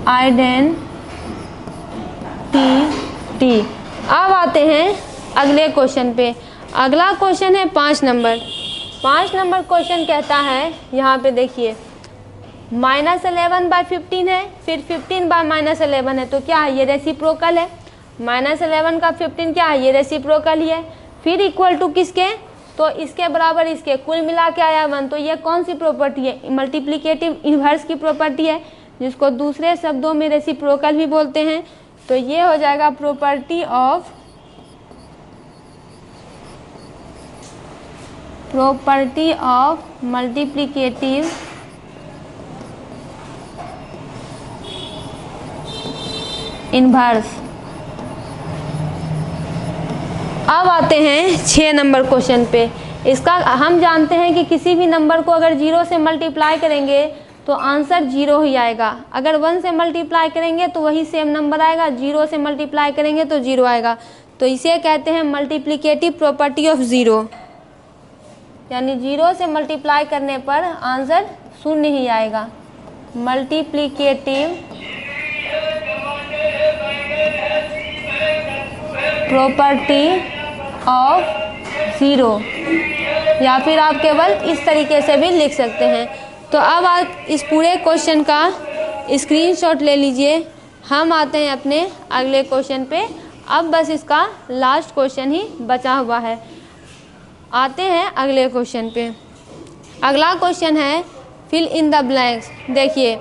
identity. अब आते हैं अगले क्वेश्चन पे। अगला क्वेश्चन है 5 नंबर। 5 नंबर क्वेश्चन कहता है, यहाँ पे देखिए -11/15 है, फिर 15/-11 है। तो क्या है, ये रेसिप्रोकल है। -11 का 15 क्या है, ये रेसिप्रोकल ही है। फिर इक्वल टू किसके, तो इसके बराबर इसके, कुल मिला के आया 1। तो ये कौन सी प्रॉपर्टी है, मल्टीप्लिकेटिव इन्वर्स की प्रॉपर्टी है, जिसको दूसरे शब्दों में रेसिप्रोकल भी बोलते हैं। तो ये हो जाएगा प्रॉपर्टी ऑफ मल्टीप्लिकेटिव इन्वर्स। अब आते हैं 6 नंबर क्वेश्चन पे। इसका हम जानते हैं कि किसी भी नंबर को अगर 0 से मल्टीप्लाई करेंगे तो आंसर 0 ही आएगा। अगर 1 से मल्टीप्लाई करेंगे तो वही सेम नंबर आएगा, 0 से मल्टीप्लाई करेंगे तो 0 आएगा। तो इसे कहते हैं मल्टीप्लिकेटिव प्रॉपर्टी ऑफ 0, यानी 0 से मल्टीप्लाई करने पर आंसर 0 ही आएगा। मल्टीप्लिकेटिव प्रॉपर्टी ऑफ 0, या फिर आप केवल इस तरीके से भी लिख सकते हैं। तो अब आप इस पूरे क्वेश्चन का स्क्रीनशॉट ले लीजिए। हम आते हैं अपने अगले क्वेश्चन पे। अब बस इसका लास्ट क्वेश्चन ही बचा हुआ है। आते हैं अगले क्वेश्चन पे। अगला क्वेश्चन है फिल इन द ब्लैंक्स। देखिए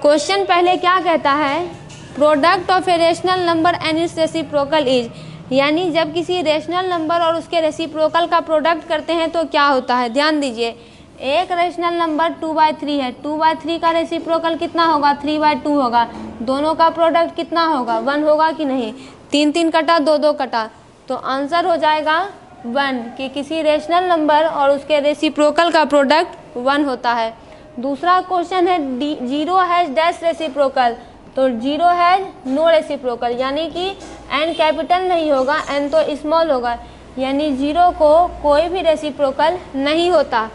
क्वेश्चन पहले क्या कहता है, product of a rational number and it's reciprocal is, यानी जब किसी रेशनल नंबर और उसके रेसिप्रोकल का प्रोडक्ट करते हैं तो क्या होता है। ध्यान दीजिए, एक रेशनल नंबर 2/3 है, 2/3 का रेसिप्रोकल कितना होगा, 3/2 होगा। दोनों का प्रोडक्ट कितना होगा, 1 होगा कि नहीं। 3 3 कटा, 2 2 कटा, तो आंसर हो जाएगा 1 कि किसी रेशनल नंबर और उसके रेसिप्रोकल का प्रोडक्ट 1 होता है। दूसरा क्वेश्चन है 0 हैज डैश रेसिप्रोकल, तो 0 हैज नो रेसिप्रोकल, यानी कि n कैपिटल नहीं होगा, n तो स्मॉल होगा, यानी 0 को कोई भी रेसिप्रोकल नहीं होता।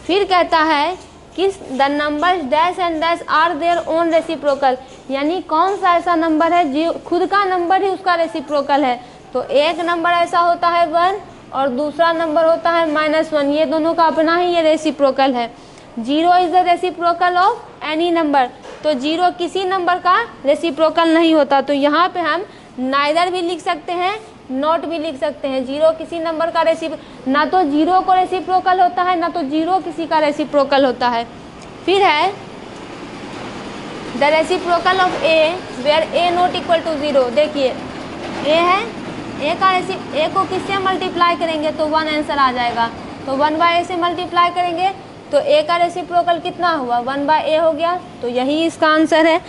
फिर कहता है कि the number dash and dash are their own reciprocal, यानी कौन सा ऐसा नंबर है जो खुद का नंबर ही उसका रेसिप्रोकल है। तो एक नंबर ऐसा होता है 1 और दूसरा नंबर होता है -1, ये दोनों का अपना ही ये रेसिप्रोकल है। 0 is the reciprocal of any number, तो 0 किसी नंबर का रेसिप्रोकल नहीं होता। तो यहाँ पे हम नाइदर भी लिख सकते हैं, नॉट भी लिख सकते हैं। 0 किसी नंबर का ना तो 0 को रेसिप्रोकल होता है, ना तो 0 किसी का रेसिप्रोकल होता है। फिर है the reciprocal of a where a not equal to 0। देखिए ए है, ए को किससे मल्टीप्लाई करेंगे तो 1 आंसर आ जाएगा। तो 1/a से मल्टीप्लाई करेंगे तो ए का रेसिप्रोकल कितना हुआ, 1/a हो गया, तो यही इसका आंसर है।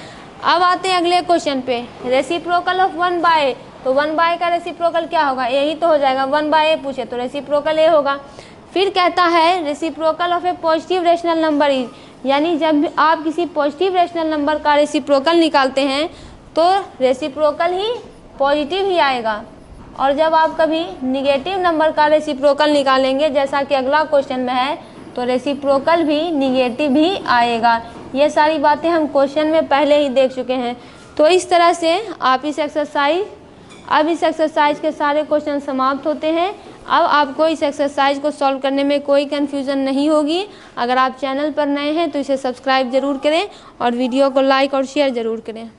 अब आते हैं अगले क्वेश्चन पे, रेसिप्रोकल ऑफ 1/a, तो 1/a का रेसिप्रोकल क्या होगा, ए ही तो हो जाएगा। 1/a पूछे तो रेसिप्रोकल ए होगा। फिर कहता है reciprocal of A positive rational number is, यानी जब आप किसी पॉजिटिव रेशनल नंबर का रेसिप्रोकल निकालते हैं तो रेसिप्रोकल ही पॉजिटिव ही आएगा, और जब आप कभी निगेटिव नंबर का रेसिप्रोकल निकालेंगे जैसा कि अगला क्वेश्चन में है तो रेसिप्रोकल भी निगेटिव ही आएगा। ये सारी बातें हम क्वेश्चन में पहले ही देख चुके हैं। तो इस तरह से आप इस एक्सरसाइज के सारे क्वेश्चन समाप्त होते हैं। अब आपको इस एक्सरसाइज को सॉल्व करने में कोई कन्फ्यूज़न नहीं होगी। अगर आप चैनल पर नए हैं तो इसे सब्सक्राइब ज़रूर करें और वीडियो को लाइक और शेयर ज़रूर करें।